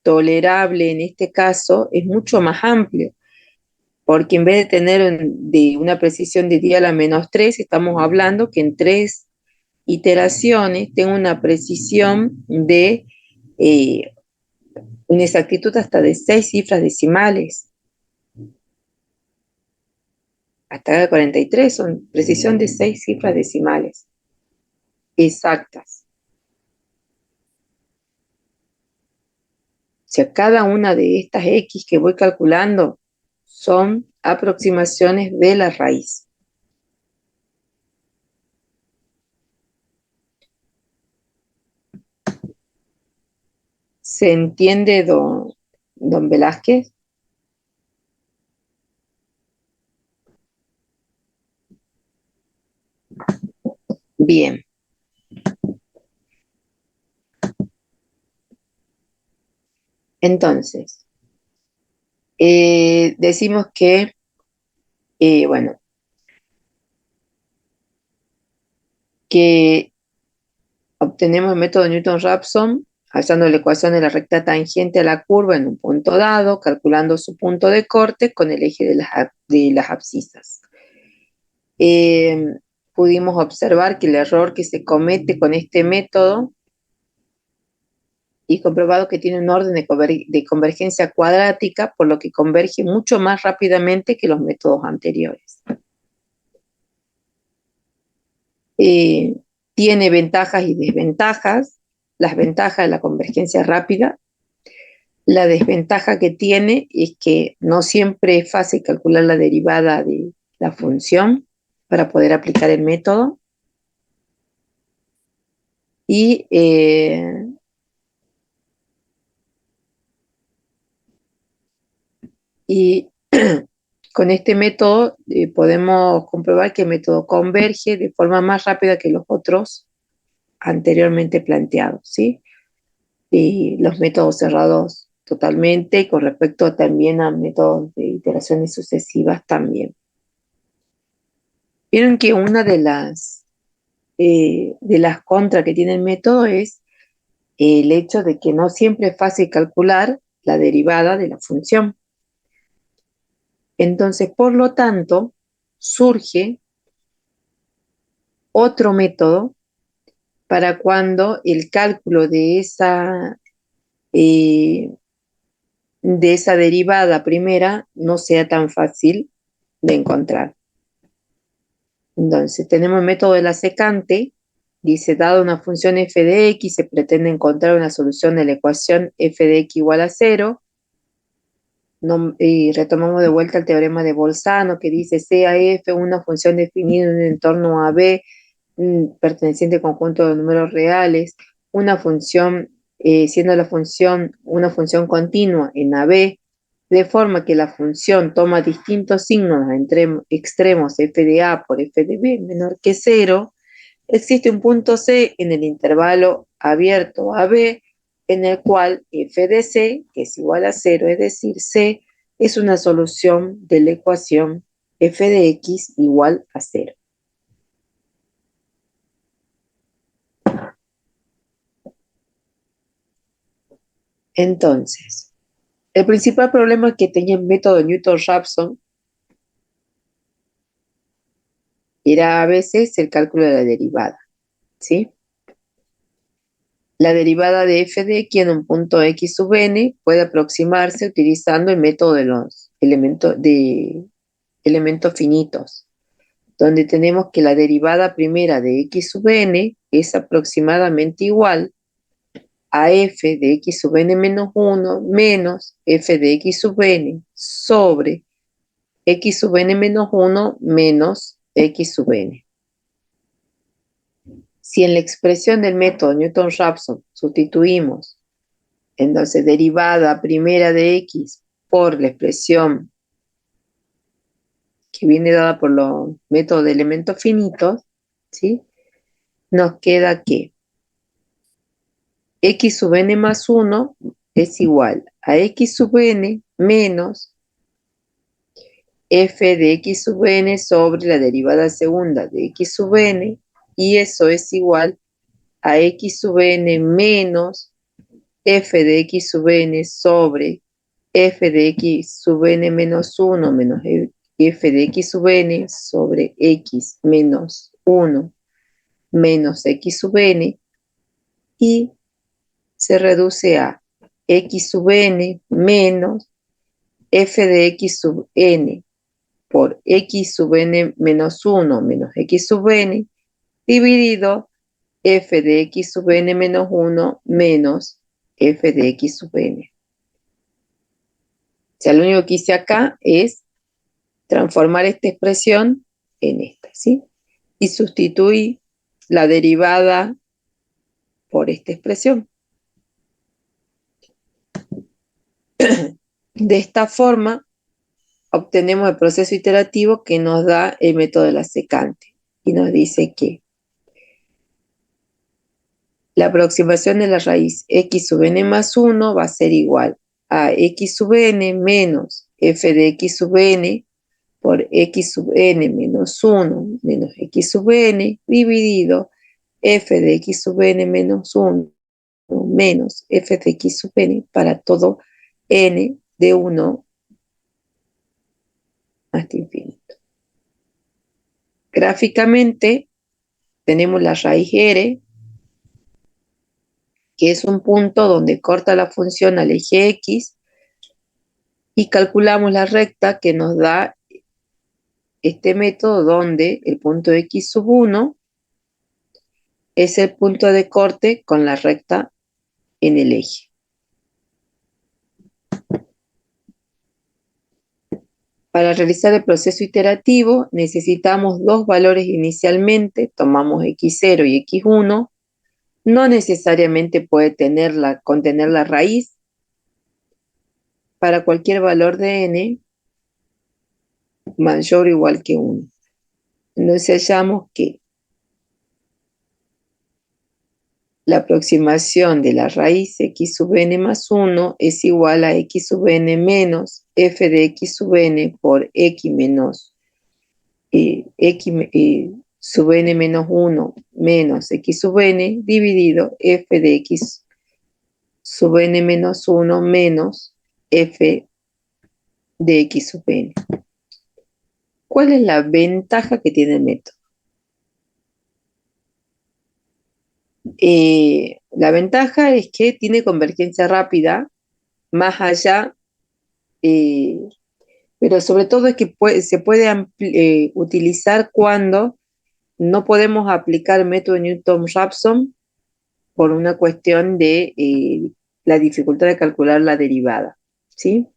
tolerable en este caso es mucho más amplio, porque en vez de tener de una precisión de 10 a la menos 3, estamos hablando que en 3 iteraciones tengo una precisión de eh, una exactitud hasta de 6 cifras decimales, hasta 43 son precisión de 6 cifras decimales exactas. O sea, cada una de estas X que voy calculando son aproximaciones de la raíz. ¿Se entiende, don Velázquez? Bien. Entonces, decimos que, bueno, que obtenemos el método Newton-Raphson hallando la ecuación de la recta tangente a la curva en un punto dado, calculando su punto de corte con el eje de las abscisas. Pudimos observar que el error que se comete con este método y comprobado que tiene un orden de convergencia cuadrática, por lo que converge mucho más rápidamente que los métodos anteriores. Tiene ventajas y desventajas. Las ventajas de la convergencia rápida. La desventaja que tiene es que no siempre es fácil calcular la derivada de la función para poder aplicar el método. Y con este método podemos comprobar que el método converge de forma más rápida que los otros anteriormente planteados, ¿sí? Y los métodos cerrados totalmente, y con respecto también a métodos de iteraciones sucesivas también. Vieron que una de las contras que tiene el método es el hecho de que no siempre es fácil calcular la derivada de la función. Entonces, por lo tanto, surge otro método para cuando el cálculo eh, de esa derivada primera no sea tan fácil de encontrar. Entonces, tenemos el método de la secante. Dice, dado una función f de x, se pretende encontrar una solución de la ecuación f de x igual a 0. Y retomamos de vuelta el teorema de Bolzano, que dice, sea f una función definida en un entorno AB, perteneciente al conjunto de números reales, una función, siendo la función una función continua en AB, de forma que la función toma distintos signos entre extremos f de A por f de B menor que 0, existe un punto C en el intervalo abierto AB, en el cual f de C, que es igual a 0, es decir, C es una solución de la ecuación f de x igual a 0. Entonces, El principal problema que tenía el método Newton-Raphson era a veces el cálculo de la derivada, ¿sí? La derivada de f de x en un punto x sub n puede aproximarse utilizando el método de los elementos finitos, donde tenemos que la derivada primera de x sub n es aproximadamente igual a f de x sub n menos 1 menos f de x sub n sobre x sub n menos 1 menos x sub n. Si en la expresión del método Newton-Raphson sustituimos entonces derivada primera de x por la expresión que viene dada por los métodos de elementos finitos, ¿sí? Nos queda que x sub n más 1 es igual a x sub n menos f de x sub n sobre la derivada segunda de x sub n, y eso es igual a x sub n menos f de x sub n sobre f de x sub n menos 1 menos f de x sub n sobre x menos 1 menos x sub n, y se reduce a x sub n menos f de x sub n por x sub n menos 1 menos x sub n dividido f de x sub n menos 1 menos f de x sub n. O sea, lo único que hice acá es transformar esta expresión en esta, ¿sí? Y sustituí la derivada por esta expresión. De esta forma, obtenemos el proceso iterativo que nos da el método de la secante. Y nos dice que la aproximación de la raíz x sub n más 1 va a ser igual a x sub n menos f de x sub n por x sub n menos 1 menos x sub n dividido f de x sub n menos 1 menos f de x sub n para todo n de 1 hasta infinito. Gráficamente tenemos la raíz r, que es un punto donde corta la función al eje x, y calculamos la recta que nos da este método donde el punto x sub 1 es el punto de corte con la recta en el eje. Para realizar el proceso iterativo necesitamos dos valores inicialmente, tomamos x0 y x1, no necesariamente puede contener la raíz. Para cualquier valor de n mayor o igual que 1. Entonces hallamos que la aproximación de la raíz x sub n más 1 es igual a x sub n menos f de x sub n por x menos x sub n menos 1 menos x sub n dividido f de x sub n menos 1 menos f de x sub n. ¿Cuál es la ventaja que tiene el método? La ventaja es que tiene convergencia rápida, más allá, pero sobre todo es que se puede utilizar cuando no podemos aplicar el método Newton-Raphson por una cuestión de la dificultad de calcular la derivada, ¿sí?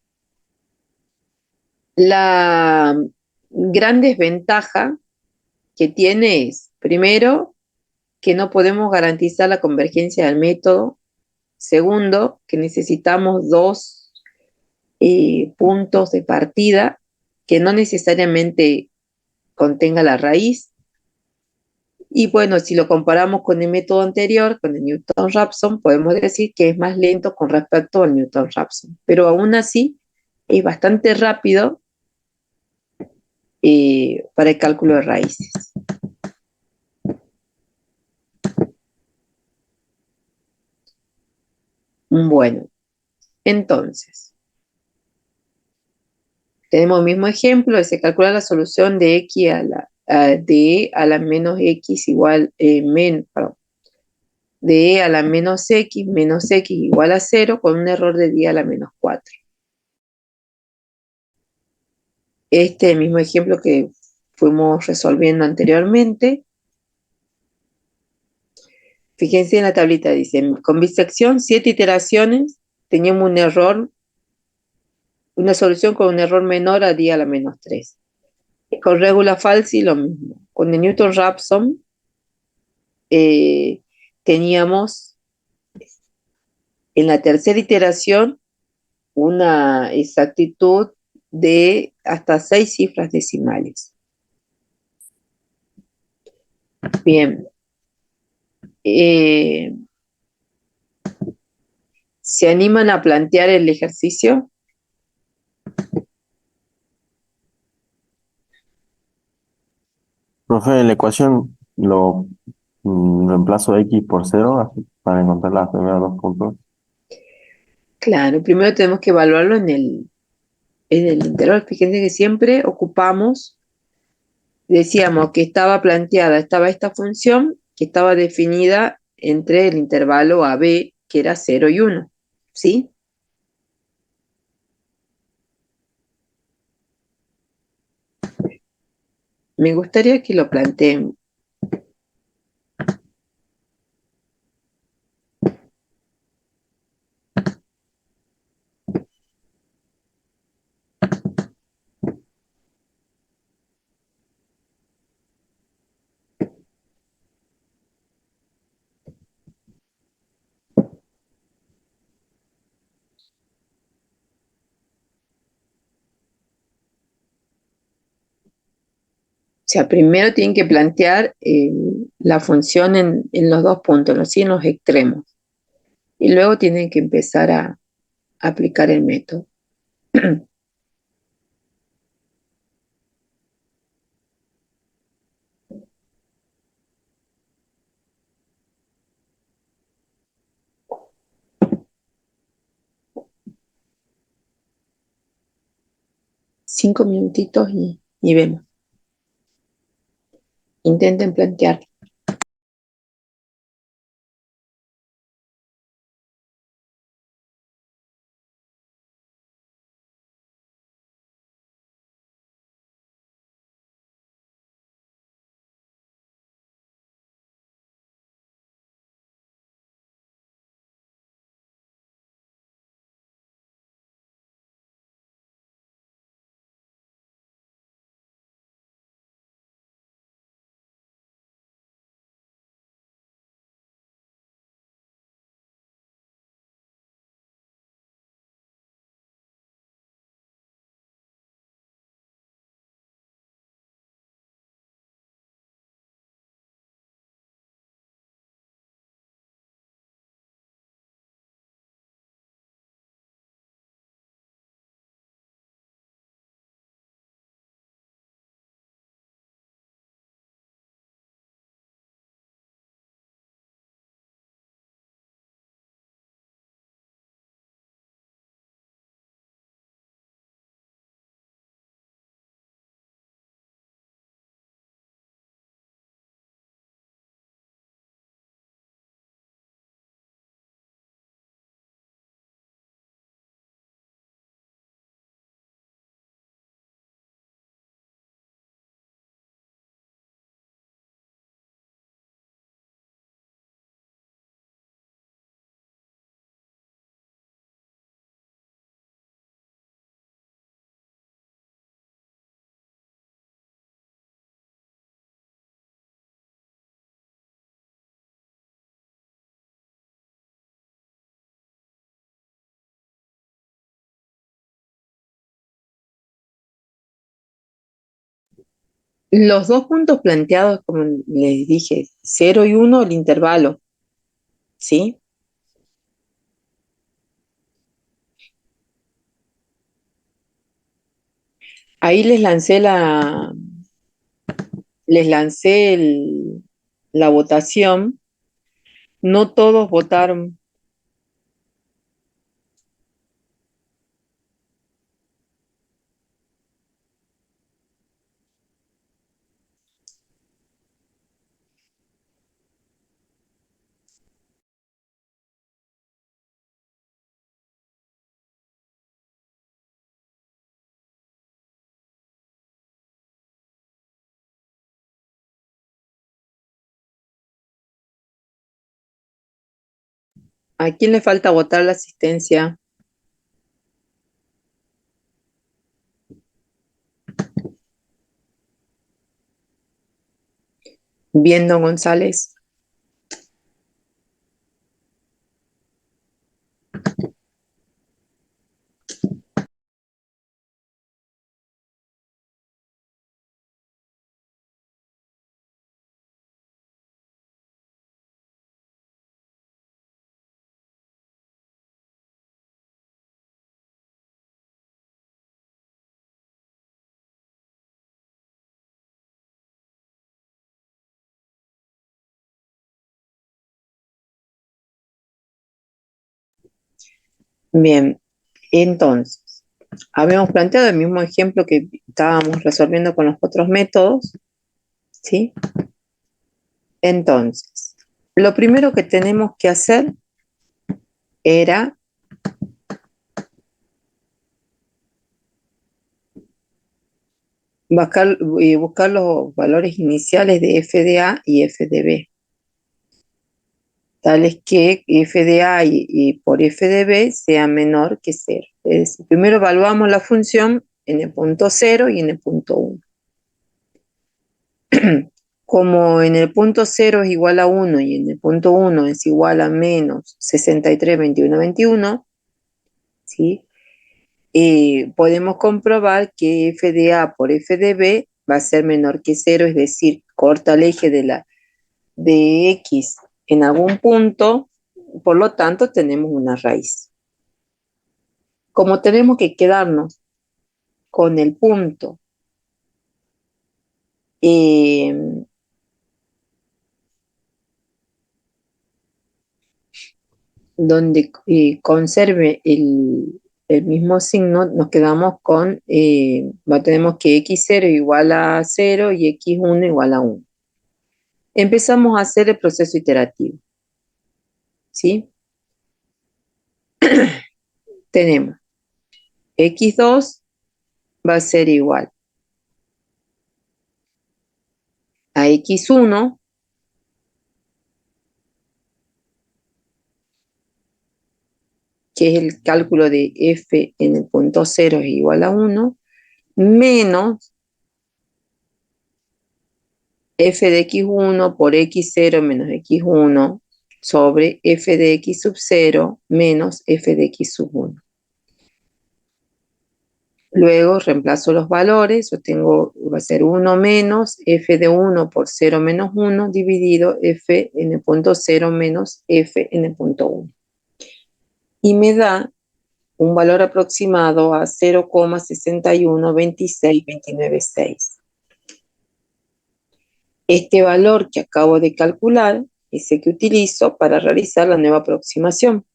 La gran desventaja que tiene es, primero, que no podemos garantizar la convergencia del método. Segundo, que necesitamos dos puntos de partida que no necesariamente contenga la raíz. Y bueno, si lo comparamos con el método anterior, con el Newton-Raphson, podemos decir que es más lento con respecto al Newton-Raphson. Pero aún así, es bastante rápido para el cálculo de raíces. Bueno, entonces, Tenemos el mismo ejemplo, se calcula la solución de d a la menos x igual, perdón, de e a la menos x igual a 0 con un error de d a la menos 4. Este es el mismo ejemplo que fuimos resolviendo anteriormente. Fíjense en la tablita, dice, con bisección 7 iteraciones, teníamos un error, una solución con un error menor a d a la menos 3. Con regula falsi lo mismo. Con el Newton-Raphson teníamos en la tercera iteración una exactitud de hasta 6 cifras decimales. Bien. ¿Se animan a plantear el ejercicio? Profe, en la ecuación lo reemplazo x por cero para encontrar las primeras dos puntos. Claro, primero tenemos que evaluarlo en el intervalo. Fíjense que siempre ocupamos, decíamos que estaba esta función que estaba definida entre el intervalo AB, que era 0 y 1, ¿sí? Me gustaría que lo planteen. O sea, primero tienen que plantear la función en los dos puntos, ¿no? Sí, en los extremos. Y luego tienen que empezar a aplicar el método. 5 minutitos y vemos. Intenten plantear. Los dos puntos planteados, como les dije, 0 y 1, el intervalo, ¿sí? Ahí les lancé la votación. No todos votaron. ¿A quién le falta votar la asistencia? Bien, don González. Bien, entonces, habíamos planteado el mismo ejemplo que estábamos resolviendo con los otros métodos, ¿sí? Entonces, lo primero que tenemos que hacer era buscar los valores iniciales de f de A y f de B, tales que f de A y por f de B sea menor que 0. Es decir, primero evaluamos la función en el punto 0 y en el punto 1. Como en el punto 0 es igual a 1 y en el punto 1 es igual a menos 63, 21, 21, ¿sí? Podemos comprobar que f de A por f de B va a ser menor que 0, es decir, corta el eje de x en algún punto, por lo tanto tenemos una raíz. Como tenemos que quedarnos con el punto donde conserve el mismo signo, nos quedamos con, tenemos que x0 igual a 0 y x1 igual a 1. Empezamos a hacer el proceso iterativo, ¿sí? Tenemos x2 va a ser igual a x1, que es el cálculo de f en el punto 0 es igual a 1, menos f de x1 por x0 menos x1 sobre f de x sub 0 menos f de x sub 1. Luego reemplazo los valores, yo tengo, va a ser 1 menos f de 1 por 0 menos 1 dividido f en el punto 0 menos f en el punto 1. Y me da un valor aproximado a 0,612629,6. Este valor que acabo de calcular es el que utilizo para realizar la nueva aproximación.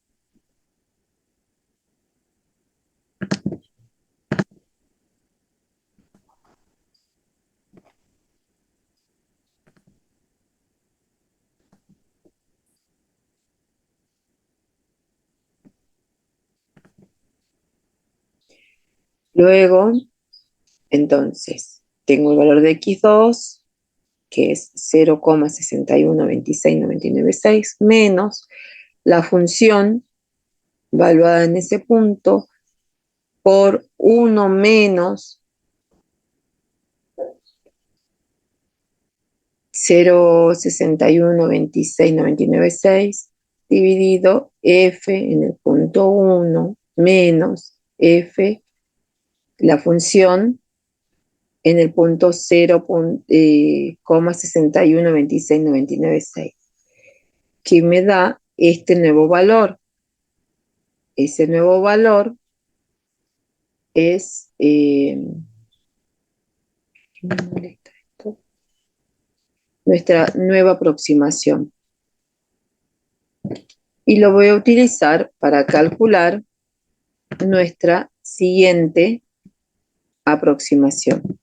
Luego, entonces, tengo el valor de x2, que es 0,612699,6, menos la función valuada en ese punto por 1 menos 0,612699,6 dividido f en el punto 1 menos f, la función en el punto 0,612699,6, que me da este nuevo valor. Ese nuevo valor es, nuestra nueva aproximación. Y lo voy a utilizar para calcular nuestra siguiente aproximación.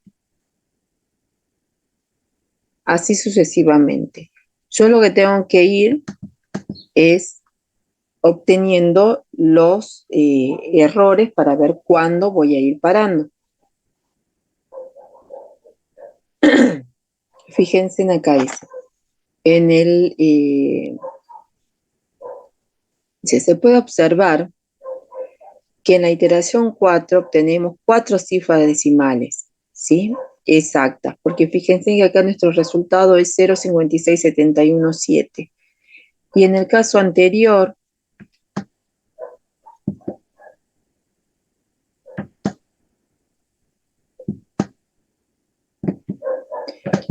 Así sucesivamente. Yo lo que tengo que ir es obteniendo los errores para ver cuándo voy a ir parando. Fíjense en acá dice, en el Se puede observar que en la iteración 4 obtenemos 4 cifras decimales, ¿sí? Exactas, porque fíjense que acá nuestro resultado es 0,56717. Y en el caso anterior,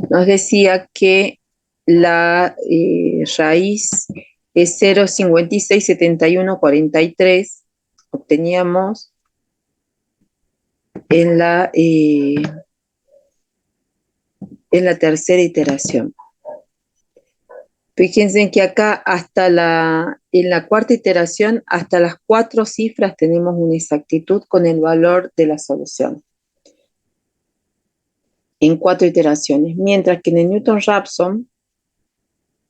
nos decía que la raíz es 0,567143, obteníamos en la tercera iteración. Fíjense que acá en la cuarta iteración, hasta las 4 cifras tenemos una exactitud con el valor de la solución. En 4 iteraciones, mientras que en el Newton-Raphson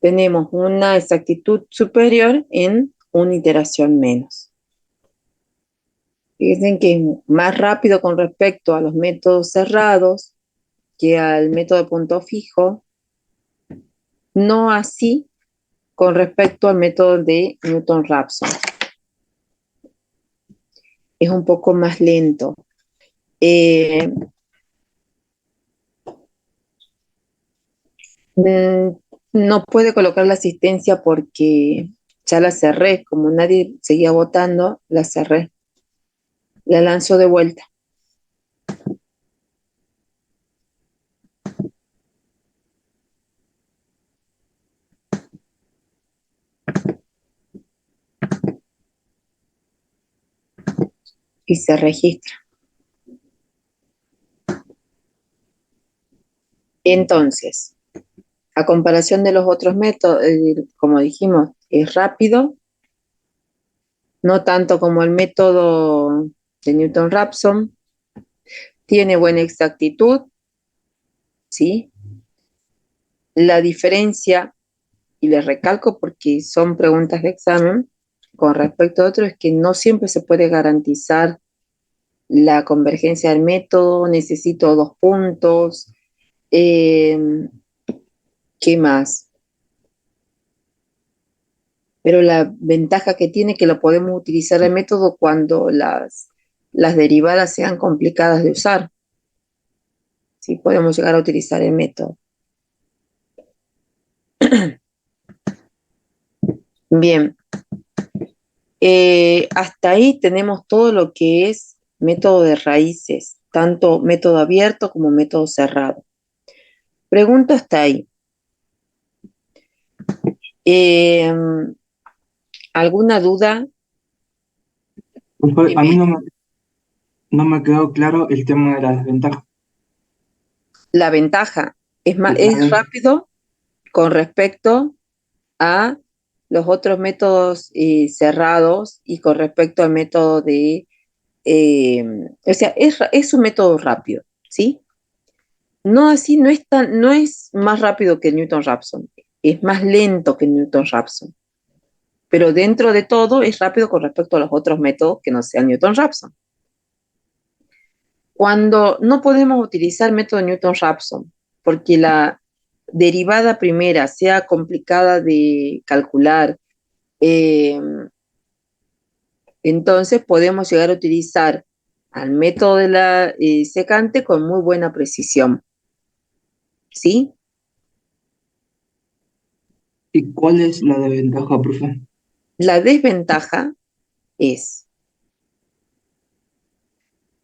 tenemos una exactitud superior en una iteración menos. Fíjense que es más rápido con respecto a los métodos cerrados que al método de punto fijo, no así con respecto al método de Newton-Raphson. Es un poco más lento. No puede colocar la asistencia porque ya la cerré, como nadie seguía votando, la cerré, la lanzo de vuelta. Y se registra. Entonces, a comparación de los otros métodos, como dijimos, es rápido, no tanto como el método de Newton-Raphson, tiene buena exactitud, ¿sí? La diferencia, y les recalco porque son preguntas de examen, con respecto a otro, es que no siempre se puede garantizar la convergencia del método, necesito 2 puntos. ¿Qué más? Pero la ventaja que tiene es que lo podemos utilizar el método cuando las derivadas sean complicadas de usar. Sí, podemos llegar a utilizar el método. Bien, hasta ahí tenemos todo lo que es método de raíces, tanto método abierto como método cerrado. Pregunto hasta ahí. ¿Alguna duda? A mí no me quedó claro el tema de la desventaja. La ventaja Sí, es rápido con respecto a los otros métodos cerrados y con respecto al método o sea, es un método rápido, ¿sí? No así, no es más rápido que Newton-Raphson, es más lento que Newton-Raphson, pero dentro de todo es rápido con respecto a los otros métodos que no sean Newton-Raphson. Cuando no podemos utilizar método Newton-Raphson, porque la derivada primera sea complicada de calcular, eh, entonces podemos llegar a utilizar al método de la secante con muy buena precisión. ¿Sí? ¿Y cuál es la desventaja, profe? La desventaja es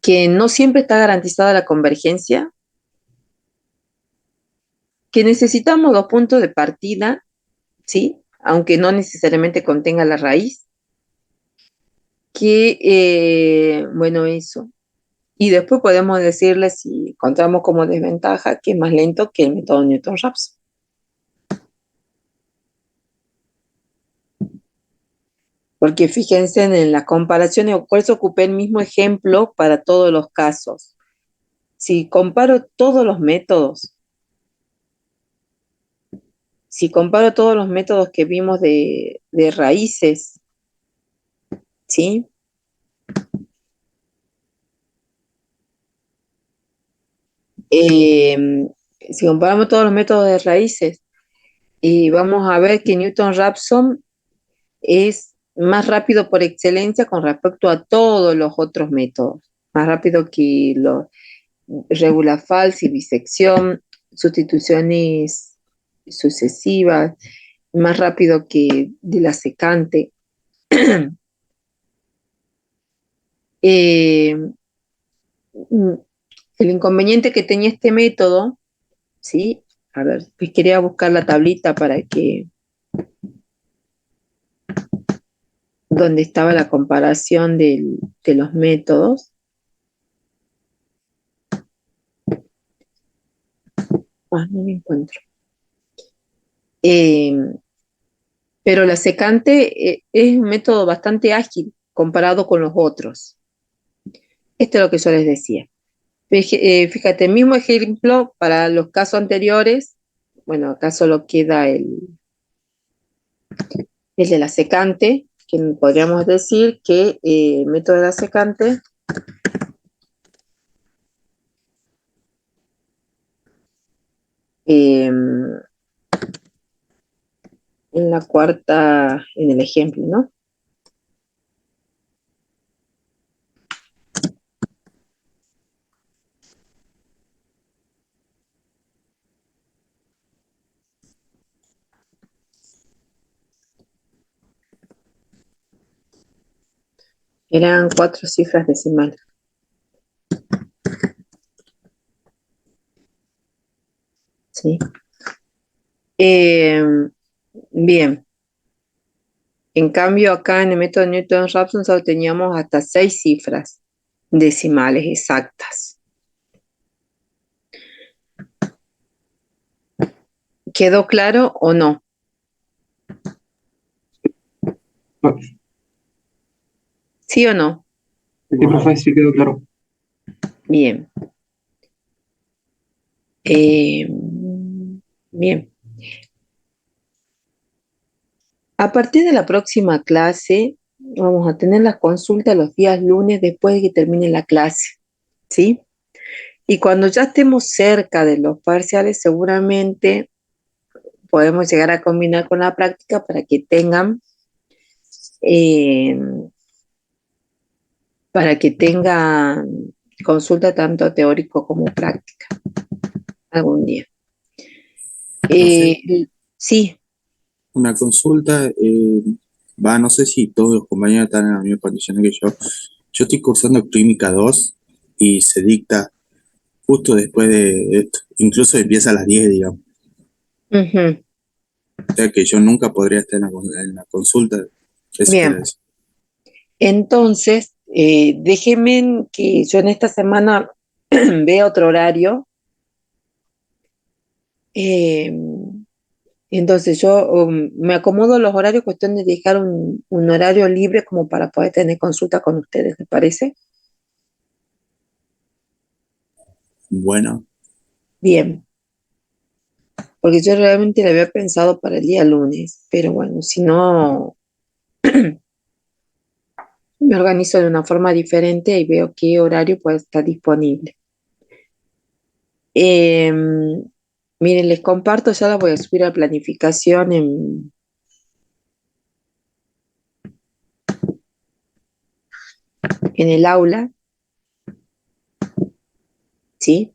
que no siempre está garantizada la convergencia, que necesitamos 2 puntos de partida, ¿sí? Aunque no necesariamente contenga la raíz, que, bueno, eso. Y después podemos decirle si encontramos como desventaja que es más lento que el método Newton-Raphson. Porque fíjense en las comparaciones, por eso ocupé el mismo ejemplo para todos los casos. Si comparo todos los métodos, si comparo todos los métodos que vimos de raíces, ¿sí? Eh, si comparamos todos los métodos de raíces, y vamos a ver que Newton-Raphson es más rápido por excelencia con respecto a todos los otros métodos. Más rápido que los regula falsi, bisección, sustituciones sucesivas, más rápido que de la secante. Eh, el inconveniente que tenía este método, ¿sí? A ver, pues quería buscar la tablita para que, donde estaba la comparación de los métodos. No me encuentro. Pero la secante es un método bastante ágil comparado con los otros. Esto es lo que yo les decía. Fíjate, el mismo ejemplo para los casos anteriores. Bueno, acá solo queda el de la secante, que podríamos decir que el método de la secante en la cuarta, en el ejemplo, ¿no? Eran 4 cifras decimales. ¿Sí? Bien. En cambio, acá en el método Newton-Raphson solo teníamos hasta 6 cifras decimales exactas. ¿Quedó claro o no? ¿Sí o no? Sí, profe, sí quedó claro. Bien. Bien. A partir de la próxima clase, vamos a tener las consultas los días lunes después de que termine la clase, ¿sí? Y cuando ya estemos cerca de los parciales, seguramente podemos llegar a combinar con la práctica eh, para que tengan consulta tanto teórico como práctica algún día. Profe, Sí, una consulta, no sé si todos los compañeros están en la misma condición que yo. Yo estoy cursando Clínica 2 y se dicta justo después de esto, incluso empieza a las 10, digamos. ujú. O sea que yo nunca podría estar en la consulta. Eso quiere Bien. decir. Entonces, déjenme que yo en esta semana vea otro horario. eh, entonces yo me acomodo los horarios, cuestión de dejar un horario libre como para poder tener consulta con ustedes, ¿les parece? Bueno, Bien, porque yo realmente lo había pensado para el día lunes, pero bueno, si no, me organizo de una forma diferente y veo qué horario puede estar disponible. Eh, Miren, les comparto, ya la voy a subir a planificación en el aula, ¿sí?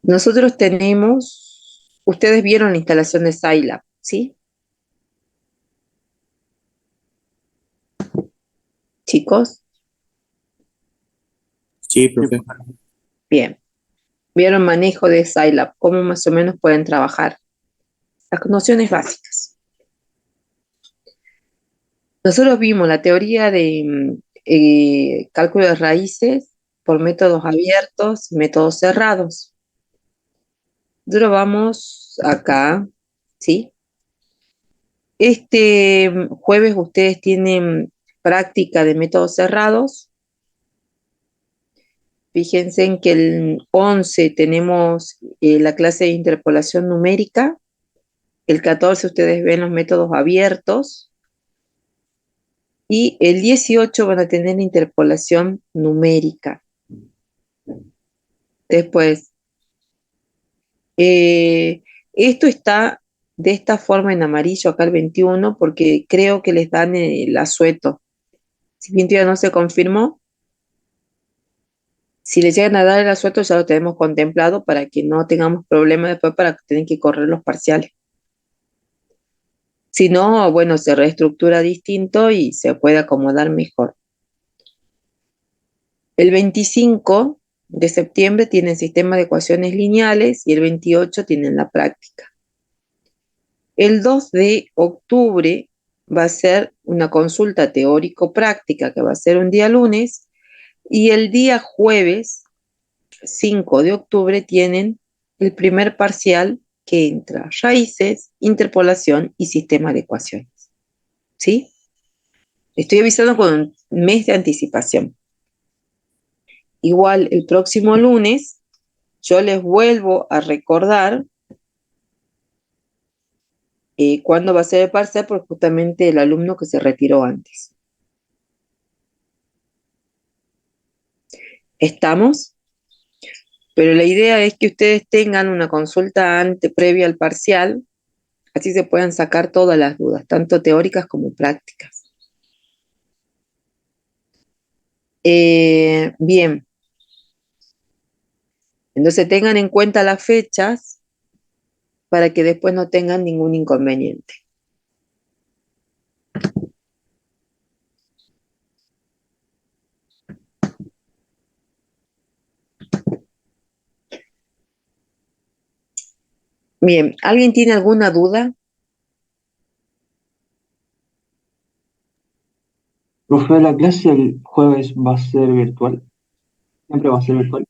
Nosotros ustedes vieron la instalación de Scilab, ¿sí? Chicos, sí, profe. bien. Vieron manejo de Scilab, cómo más o menos pueden trabajar. Las nociones básicas. Nosotros vimos la teoría de cálculo de raíces por métodos abiertos y métodos cerrados. Nosotros vamos acá, ¿sí? Este jueves ustedes tienen práctica de métodos cerrados. Fíjense en que el 11 tenemos la clase de interpolación numérica. El 14 ustedes ven los métodos abiertos. Y el 18 van a tener interpolación numérica. Después, esto está de esta forma en amarillo acá el 21 porque creo que les dan el asueto. Si bien todavía no se confirmó, si les llegan a dar el asueto ya lo tenemos contemplado para que no tengamos problemas después para que tienen que correr los parciales. Si no, bueno, se reestructura distinto y se puede acomodar mejor. El 25 de septiembre tienen sistema de ecuaciones lineales y el 28 tienen la práctica. El 2 de octubre va a ser una consulta teórico-práctica que va a ser un día lunes y el día jueves 5 de octubre tienen el primer parcial que entra raíces, interpolación y sistema de ecuaciones. ¿Sí? Estoy avisando con un mes de anticipación. Igual el próximo lunes yo les vuelvo a recordar cuándo va a ser el parcial por justamente el alumno que se retiró antes. ¿Estamos? Pero la idea es que ustedes tengan una consulta previa al parcial, así se puedan sacar todas las dudas, tanto teóricas como prácticas. Bien, entonces tengan en cuenta las fechas para que después no tengan ningún inconveniente. Bien, ¿alguien tiene alguna duda? Profe, la clase el jueves va a ser virtual. Siempre va a ser virtual.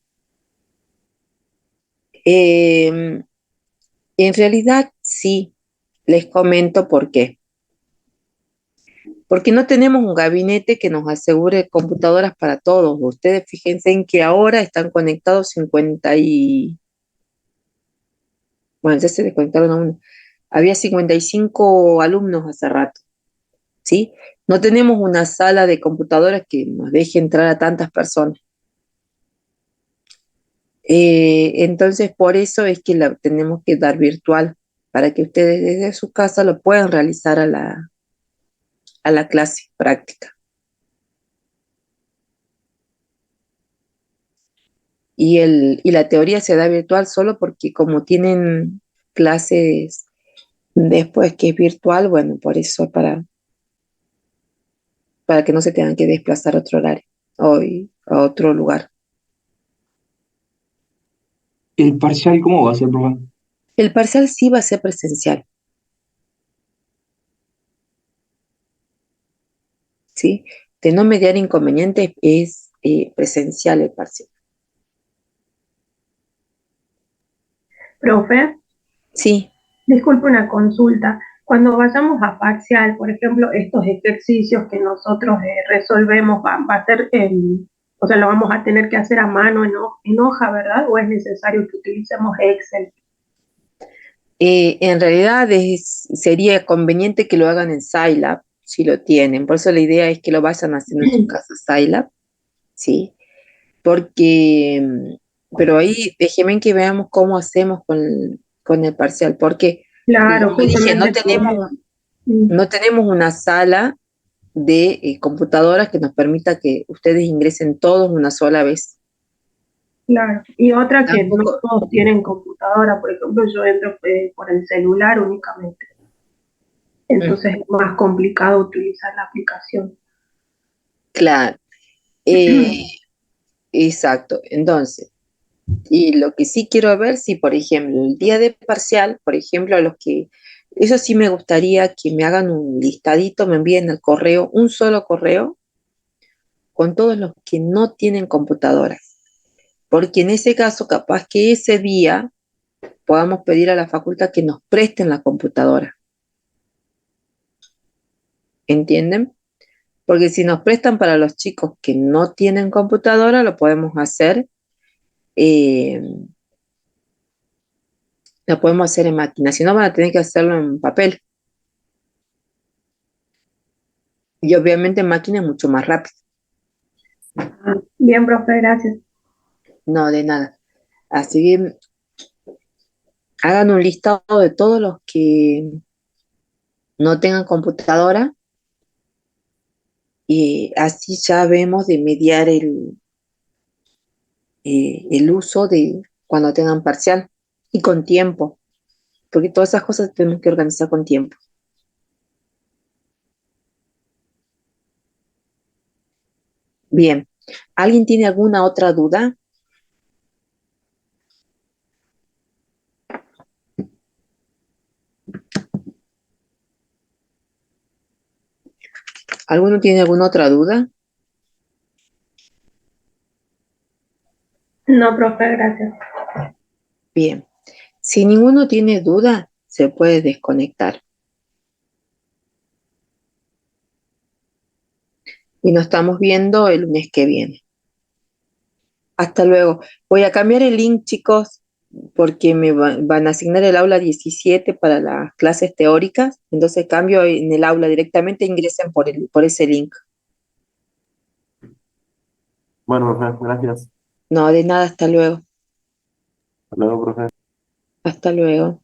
En realidad sí, les comento por qué. Porque no tenemos un gabinete que nos asegure computadoras para todos. Ustedes fíjense en que ahora están conectados 50 y... Bueno, ya se desconectaron a uno. Había 55 alumnos hace rato, ¿sí? No tenemos una sala de computadoras que nos deje entrar a tantas personas. Entonces, por eso es que la tenemos que dar virtual, para que ustedes desde su casa lo puedan realizar a la clase práctica. Y la teoría se da virtual solo porque como tienen clases después que es virtual, bueno, por eso para que no se tengan que desplazar a otro horario o a otro lugar. ¿El parcial cómo va a ser, profe? El parcial sí va a ser presencial, ¿sí? De no mediar inconvenientes es presencial el parcial. Profe, Sí, disculpe una consulta. Cuando vayamos a parcial, por ejemplo, estos ejercicios que nosotros resolvemos, va a ser, o sea, lo vamos a tener que hacer a mano en hoja, ¿verdad? ¿O es necesario que utilicemos Excel? en realidad sería conveniente que lo hagan en Scilab, si lo tienen. Por eso la idea es que lo vayan haciendo en su casa Scilab, ¿sí? Porque, pero ahí déjeme que veamos cómo hacemos con el parcial, porque, Claro, como dije, justamente por eso. no tenemos una sala de computadoras que nos permita que ustedes ingresen todos una sola vez. Claro. Y otra que no Tampoco, todos tienen computadora, por ejemplo, yo entro por el celular únicamente. Entonces es más complicado utilizar la aplicación. claro, eh, exacto. Entonces, y lo que sí quiero ver, si por ejemplo, el día de parcial, por ejemplo, a los que, eso sí me gustaría que me hagan un listadito, me envíen al correo, un solo correo, con todos los que no tienen computadora. Porque en ese caso, capaz que ese día podamos pedir a la facultad que nos presten la computadora. ¿Entienden? Porque si nos prestan para los chicos que no tienen computadora, lo podemos hacer, eh, lo podemos hacer en máquina. Si no, van a tener que hacerlo en papel. Y obviamente en máquina es mucho más rápido. Ah, bien, profe, gracias. No, de nada. Así que hagan un listado de todos los que no tengan computadora y así ya vemos de mediar el uso de cuando tengan parcial y con tiempo, porque todas esas cosas tenemos que organizar con tiempo. Bien, ¿alguien tiene alguna otra duda? ¿Alguno tiene alguna otra duda? No, profe, gracias. Bien, si ninguno tiene duda, se puede desconectar. Y nos estamos viendo el lunes que viene. Hasta luego. Voy a cambiar el link, chicos, porque van a asignar el aula 17 para las clases teóricas. Entonces cambio en el aula directamente, ingresen por ese link. Bueno, profe, gracias. No, de nada, hasta luego. Hasta luego, profe. Hasta luego.